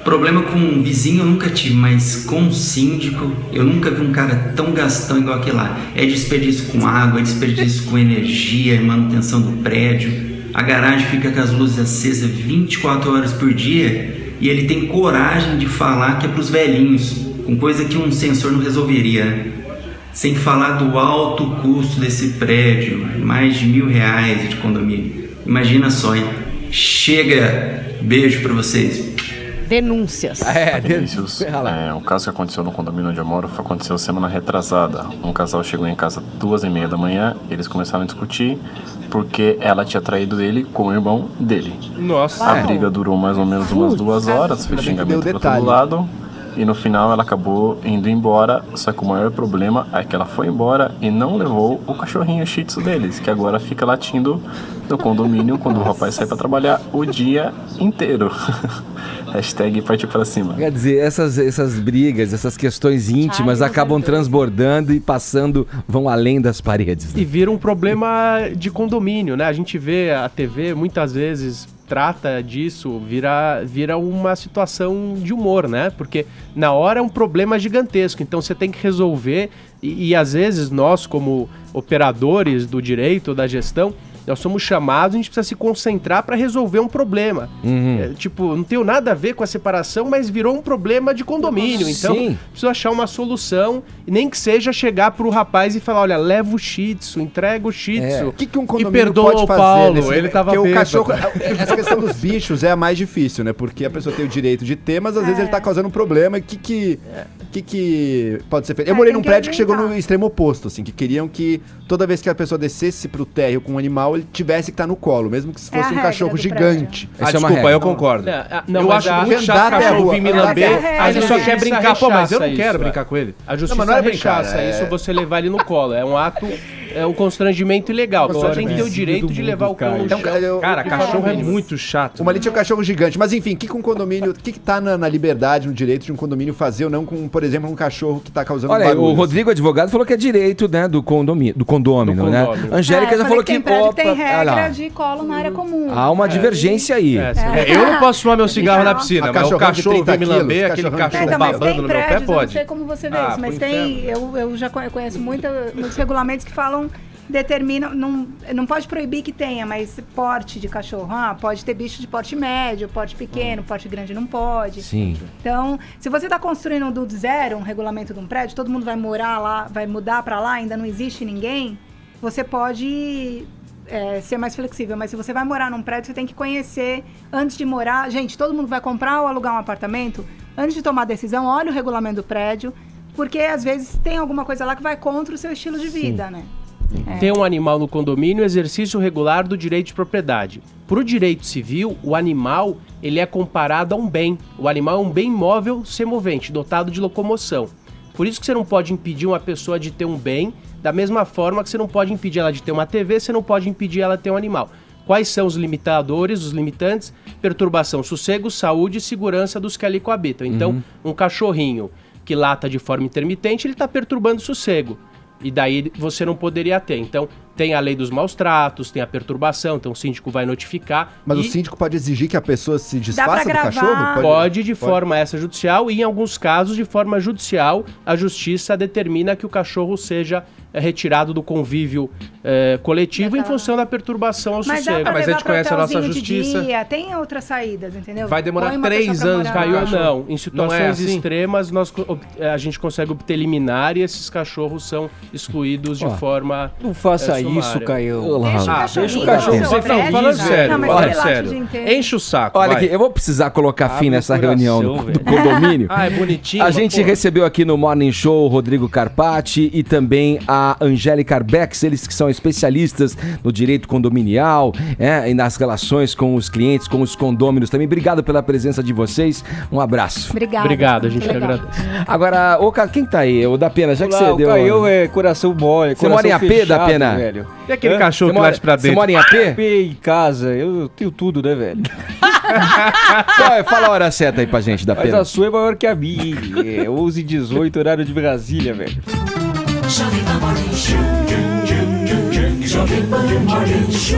problema com um vizinho eu nunca tive, mas com um síndico eu nunca vi um cara tão gastão igual aquele lá. É desperdício com água, é desperdício com energia, manutenção do prédio. A garagem fica com as luzes acesas 24 horas por dia e ele tem coragem de falar que é pros velhinhos, com coisa que um sensor não resolveria, né? Sem falar do alto custo desse prédio, mais de R$1.000 de condomínio. Imagina só, hein? Chega! Beijo pra vocês. Denúncias. Vinícius, o caso que aconteceu no condomínio onde eu moro aconteceu semana retrasada. Um casal chegou em casa 2h30 da manhã, eles começaram a discutir porque ela tinha traído ele com o irmão dele. Nossa. A briga durou mais ou menos umas 2 horas, foi xingamento pra todo lado. E no final ela acabou indo embora, só que o maior problema é que ela foi embora e não levou o cachorrinho shih tzu deles, que agora fica latindo no condomínio quando o rapaz sai pra trabalhar o dia inteiro. Hashtag partiu pra cima. Quer dizer, essas brigas, essas questões íntimas acabam transbordando e vão além das paredes. Né? E vira um problema de condomínio, né? A gente vê a TV muitas vezes trata disso, vira uma situação de humor, né? Porque na hora é um problema gigantesco, então você tem que resolver e às vezes nós, como operadores do direito, da gestão, nós somos chamados, a gente precisa se concentrar para resolver um problema. Não tem nada a ver com a separação, mas virou um problema de condomínio. Então, preciso achar uma solução, e nem que seja chegar pro rapaz e falar, olha, leva o shih tzu, entrega o shih tzu. O que um condomínio e perdoa pode o fazer? Paulo, ele tava porque o bêbado. cachorro, essa questão dos bichos é a mais difícil, né? Porque a pessoa tem o direito de ter, mas às vezes ele tá causando um problema. O que pode ser feito? Eu morei num prédio que chegou no extremo oposto, assim, que queriam que toda vez que a pessoa descesse pro térreo com um animal, ele tivesse que estar no colo, mesmo que se fosse um cachorro gigante. Desculpa, eu concordo. Eu acho muito chato o cachorro vir me lamber, a gente só quer brincar. Pô, mas eu não quero brincar com ele. A justiça rechaça isso, você levar ele no colo. É um ato, é um constrangimento ilegal. Você tem que ter o direito de levar o cão no chão. Cara, cachorro é muito chato. Uma ali tinha um cachorro gigante. Mas enfim, o que tá na liberdade, no direito de um condomínio fazer ou não com, por exemplo, um cachorro que tá causando barulho? O Rodrigo, advogado, falou que é direito, né, do condômino, né? Angélica já falou que tem regra de colo na área comum. Há uma divergência aí. Eu não posso fumar meu cigarro na piscina, mas o cachorro vem me lamber, aquele cachorro babando no meu pé, pode. Eu não sei como você vê isso, mas eu já conheço muitos regulamentos que falam, determinam, não pode proibir que tenha, mas porte de cachorro, pode ter bicho de porte médio, porte pequeno, porte grande não pode. Sim. Então, se você está construindo do zero um regulamento de um prédio, todo mundo vai morar lá, vai mudar para lá, ainda não existe ninguém, você pode ser mais flexível, mas se você vai morar num prédio, você tem que conhecer antes de morar. Gente, todo mundo vai comprar ou alugar um apartamento, antes de tomar a decisão, olha o regulamento do prédio, porque às vezes tem alguma coisa lá que vai contra o seu estilo de vida, né? Ter um animal no condomínio é exercício regular do direito de propriedade. Para o direito civil, o animal ele é comparado a um bem. O animal é um bem móvel semovente, dotado de locomoção. Por isso que você não pode impedir uma pessoa de ter um bem, da mesma forma que você não pode impedir ela de ter uma TV, você não pode impedir ela de ter um animal. Quais são os limitadores, os limitantes? Perturbação, sossego, saúde e segurança dos que ali coabitam. Então, um cachorrinho que lata de forma intermitente, ele está perturbando o sossego. E daí você não poderia ter. Então, tem a lei dos maus tratos, tem a perturbação, então o síndico vai notificar. Mas o síndico pode exigir que a pessoa se desfaça do cachorro? Pode de forma extrajudicial e, em alguns casos, de forma judicial, a justiça determina que o cachorro seja retirado do convívio coletivo em função da perturbação ao sossego. Mas a gente conhece a nossa justiça. Tem outras saídas, entendeu? Vai demorar 3 anos, Caio. Não, em situações extremas a gente consegue obter liminar e esses cachorros são excluídos de forma não faça isso, Caio? Deixa o cachorro. Falando sério, enche o saco. Olha aqui, eu vou precisar colocar fim nessa reunião do condomínio. É bonitinho. A gente recebeu aqui no Morning Show o Rodrigo Carpati e também a Angélica Arbex, eles que são especialistas no direito condominial e nas relações com os clientes, com os condôminos também. Obrigado pela presença de vocês. Um abraço. Obrigado, a gente que agradece. Agora, quem tá aí? O da Pena, já que você deu... Caio é coração mole, você mora em AP, da Pena? Velho. E aquele cachorro que late pra dentro? Você mora em AP? AP em casa, eu tenho tudo, né, velho? Fala a hora certa aí pra gente, da Pena. Mas a sua é maior que a minha. 11h18, horário de Brasília, velho. Jovem Pan Morning Show. Jovem Pan Morning Show.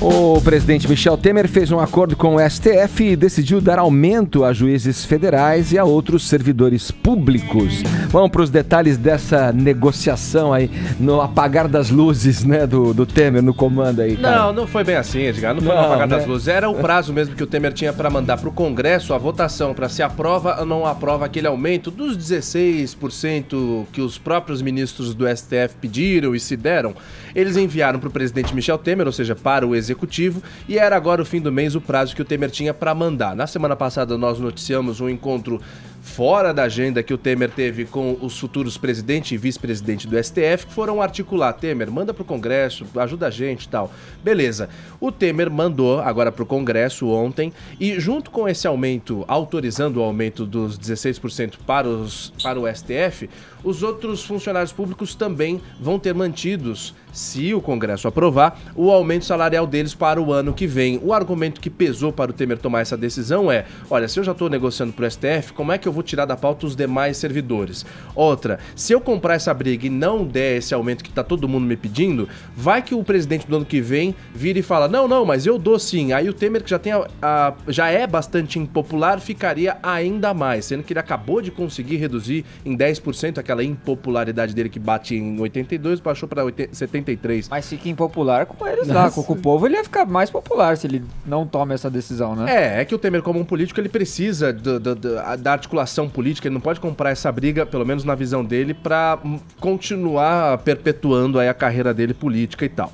O presidente Michel Temer fez um acordo com o STF e decidiu dar aumento a juízes federais e a outros servidores públicos. Vamos para os detalhes dessa negociação aí, no apagar das luzes, né, do Temer no comando aí, cara. Não foi bem assim, Edgar. Não foi no apagar das luzes. Era o prazo mesmo que o Temer tinha para mandar para o Congresso a votação para se aprova ou não aprova aquele aumento dos 16% que os próprios ministros do STF pediram e se deram. Eles enviaram para o presidente Michel Temer, ou seja, para o Executivo, e era agora o fim do mês o prazo que o Temer tinha para mandar. Na semana passada nós noticiamos um encontro fora da agenda que o Temer teve com os futuros presidente e vice-presidente do STF, que foram articular: Temer, manda pro Congresso, ajuda a gente e tal. Beleza. O Temer mandou agora pro Congresso ontem, e junto com esse aumento, autorizando o aumento dos 16% para o STF, os outros funcionários públicos também vão ter mantidos, se o Congresso aprovar, o aumento salarial deles para o ano que vem. O argumento que pesou para o Temer tomar essa decisão é: olha, se eu já estou negociando para o STF, como é que eu vou tirar da pauta os demais servidores? Outra, se eu comprar essa briga e não der esse aumento que está todo mundo me pedindo, vai que o presidente do ano que vem vira e fala: não, mas eu dou sim. Aí o Temer, que já é bastante impopular, ficaria ainda mais, sendo que ele acabou de conseguir reduzir em 10% aquela impopularidade dele que bate em 82, baixou para 73. Mas fica impopular com eles lá, com o povo ele ia ficar mais popular se ele não toma essa decisão, né? É que o Temer, como um político, ele precisa da articulação política, ele não pode comprar essa briga, pelo menos na visão dele, para continuar perpetuando aí a carreira dele política e tal.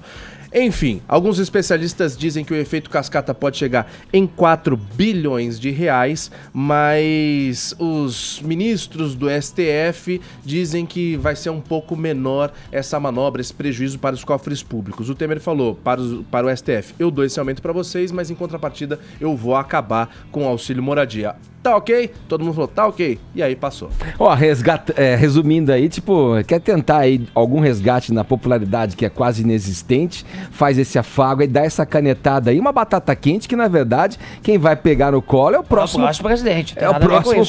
Enfim, alguns especialistas dizem que o efeito cascata pode chegar em 4 bilhões de reais, mas os ministros do STF dizem que vai ser um pouco menor essa manobra, esse prejuízo para os cofres públicos. O Temer falou para o STF: eu dou esse aumento para vocês, mas em contrapartida eu vou acabar com o auxílio moradia. Tá ok? Todo mundo falou, tá ok. E aí passou. Resumindo aí, quer tentar aí algum resgate na popularidade que é quase inexistente, faz esse afago e dá essa canetada aí, uma batata quente que, na verdade, quem vai pegar no colo é o próximo presidente. É o próximo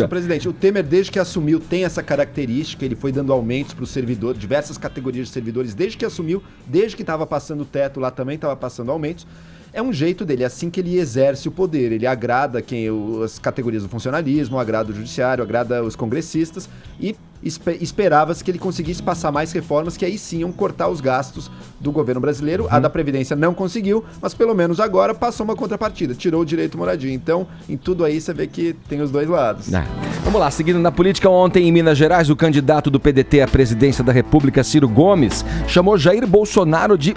presidente. O Temer, desde que assumiu, tem essa característica, ele foi dando aumentos para o servidor, diversas categorias de servidores, desde que assumiu, desde que estava passando o teto lá também estava passando aumentos. É um jeito dele, é assim que ele exerce o poder. Ele agrada as categorias do funcionalismo, agrada o judiciário, agrada os congressistas e esperava-se que ele conseguisse passar mais reformas que aí sim iam cortar os gastos do governo brasileiro. A da Previdência não conseguiu, mas pelo menos agora passou uma contrapartida, tirou o direito à moradia. Então, em tudo aí você vê que tem os dois lados. Vamos lá, seguindo na política, ontem em Minas Gerais, o candidato do PDT à presidência da República, Ciro Gomes, chamou Jair Bolsonaro de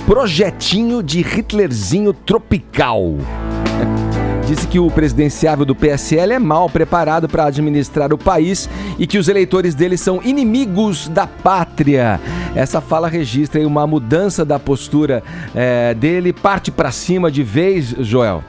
projetinho de Hitlerzinho tropical. Disse que o presidenciável do PSL é mal preparado para administrar o país e que os eleitores dele são inimigos da pátria. Essa fala registra aí uma mudança da postura dele, parte para cima de vez, Joel.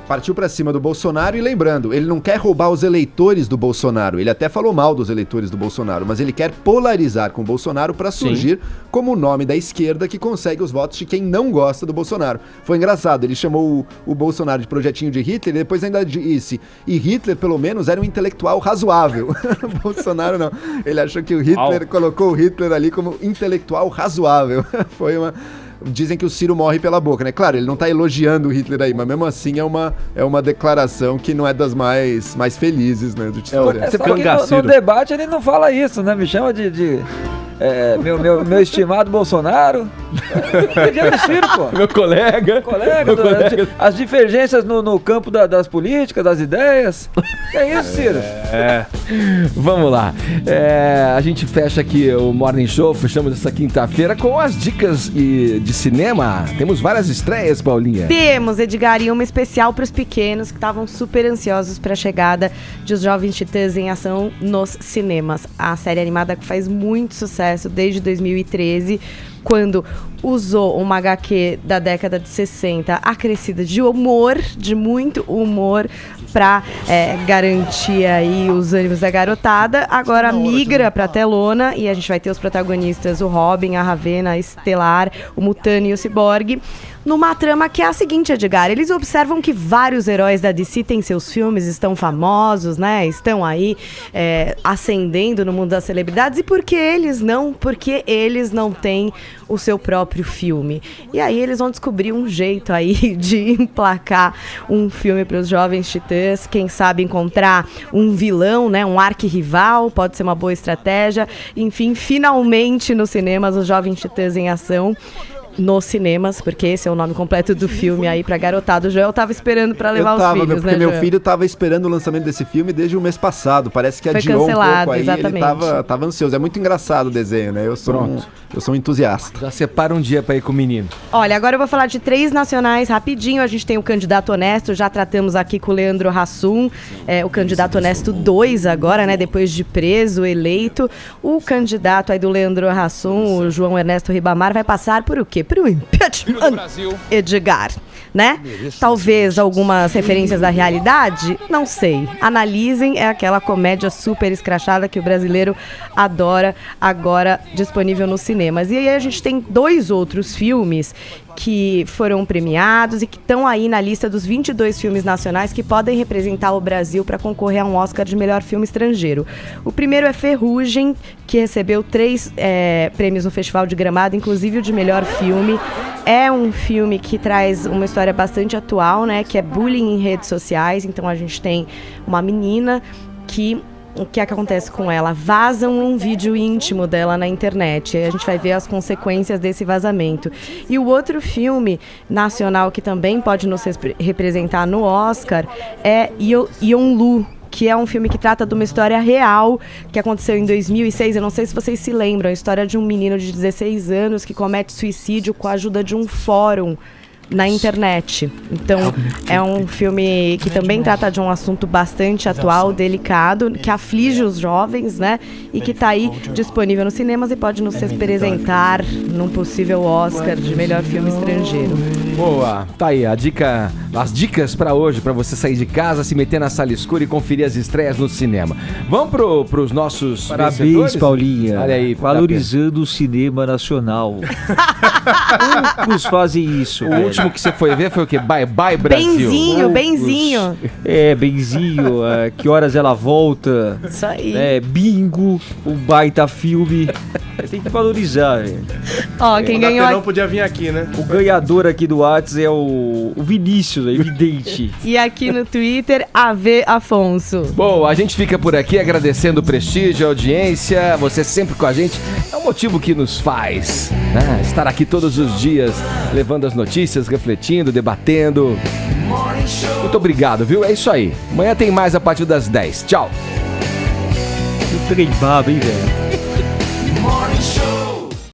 Partiu pra cima do Bolsonaro e lembrando, ele não quer roubar os eleitores do Bolsonaro, ele até falou mal dos eleitores do Bolsonaro, mas ele quer polarizar com o Bolsonaro para surgir como o nome da esquerda que consegue os votos de quem não gosta do Bolsonaro. Foi engraçado, ele chamou o Bolsonaro de projetinho de Hitler e depois ainda disse, e Hitler pelo menos era um intelectual razoável. O Bolsonaro não, ele achou que o Hitler colocou o Hitler ali como intelectual razoável. Foi uma... Dizem que o Ciro morre pela boca, né? Claro, ele não tá elogiando o Hitler aí, mas mesmo assim é uma declaração que não é das mais felizes, né? No debate ele não fala isso, né? Me chama de meu estimado Bolsonaro. Ciro, pô. Meu colega. As divergências no campo das políticas, das ideias. É isso, Ciro. Vamos lá. A gente fecha aqui o Morning Show, fechamos essa quinta-feira com as dicas de cinema. Temos várias estreias, Paulinha. Temos, Edgar, e uma especial para os pequenos que estavam super ansiosos para a chegada de Os Jovens Titãs em Ação nos cinemas. A série animada que faz muito sucesso desde 2013, quando usou uma HQ da década de 60 acrescida de humor, de muito humor, para garantir aí os ânimos da garotada. Agora migra para a telona e a gente vai ter os protagonistas, o Robin, a Ravena, a Estelar, o Mutano e o Ciborgue, numa trama que é a seguinte, Edgar. Eles observam que vários heróis da DC têm seus filmes, estão famosos, né? Estão aí ascendendo no mundo das celebridades. E por que eles não? Porque eles não têm o seu próprio filme. E aí eles vão descobrir um jeito aí de emplacar um filme para os Jovens Titãs. Quem sabe encontrar um vilão, né? Um arquirrival, pode ser uma boa estratégia. Enfim, finalmente nos cinemas, Os Jovens Titãs em Ação. Nos cinemas, porque esse é o nome completo do filme aí pra garotada. O Joel tava esperando pra levar os filhos, porque né, meu Joel? filho tava esperando o lançamento desse filme desde o mês passado. Parece que Foi adiou cancelado, um pouco aí, exatamente. ele tava ansioso. É muito engraçado o desenho, né? Eu sou um entusiasta. Já separa um dia pra ir com o menino. Olha, agora eu vou falar de 3 nacionais rapidinho. A gente tem o Candidato Honesto, já tratamos aqui com o Leandro Hassum, o Candidato Honesto 2 agora, né? Depois de preso, eleito. O candidato aí do Leandro Hassum, o João Ernesto Ribamar, vai passar por o quê? Por um impeachment, Edgar, né? Talvez algumas referências da realidade, não sei. Analisem, é aquela comédia super escrachada que o brasileiro adora, agora disponível nos cinemas. E aí a gente tem 2 outros filmes que foram premiados e que estão aí na lista dos 22 filmes nacionais que podem representar o Brasil para concorrer a um Oscar de melhor filme estrangeiro. O primeiro é Ferrugem, que recebeu 3 prêmios no Festival de Gramado, inclusive o de melhor filme. É um filme que traz uma história bastante atual, né, que é bullying em redes sociais. Então a gente tem uma menina que... O que é que acontece com ela? Vazam um vídeo íntimo dela na internet. Aí a gente vai ver as consequências desse vazamento. E o outro filme nacional que também pode nos representar no Oscar é Yonlu, que é um filme que trata de uma história real que aconteceu em 2006. Eu não sei se vocês se lembram. A história de um menino de 16 anos que comete suicídio com a ajuda de um fórum na internet. Então, é um filme que também trata de um assunto bastante atual, delicado, que aflige os jovens, né? E que tá aí disponível nos cinemas e pode nos representar num possível Oscar de melhor filme estrangeiro. Boa, tá aí as dicas pra hoje, pra você sair de casa, se meter na sala escura e conferir as estreias no cinema. Vamos pros nossos Parabéns, vencedores? Paulinha. Olha aí, valorizando o cinema nacional. Poucos fazem isso. O último que você foi ver foi o quê? Bye Bye Brasil. Benzinho. Benzinho. Que horas ela volta? Isso aí. Bingo, um baita filme. Tem que valorizar. Ó, quem ganhou... não podia vir aqui, né? O ganhador aqui do WhatsApp é o Vinícius, é evidente. E aqui no Twitter, AV Afonso. Bom, a gente fica por aqui agradecendo o prestígio, a audiência, você sempre com a gente. É o motivo que nos faz, né, estar aqui todos os dias, levando as notícias, refletindo, debatendo. Muito obrigado, viu? É isso aí. Amanhã tem mais a partir das 10. Tchau. Que trem baba, hein, velho?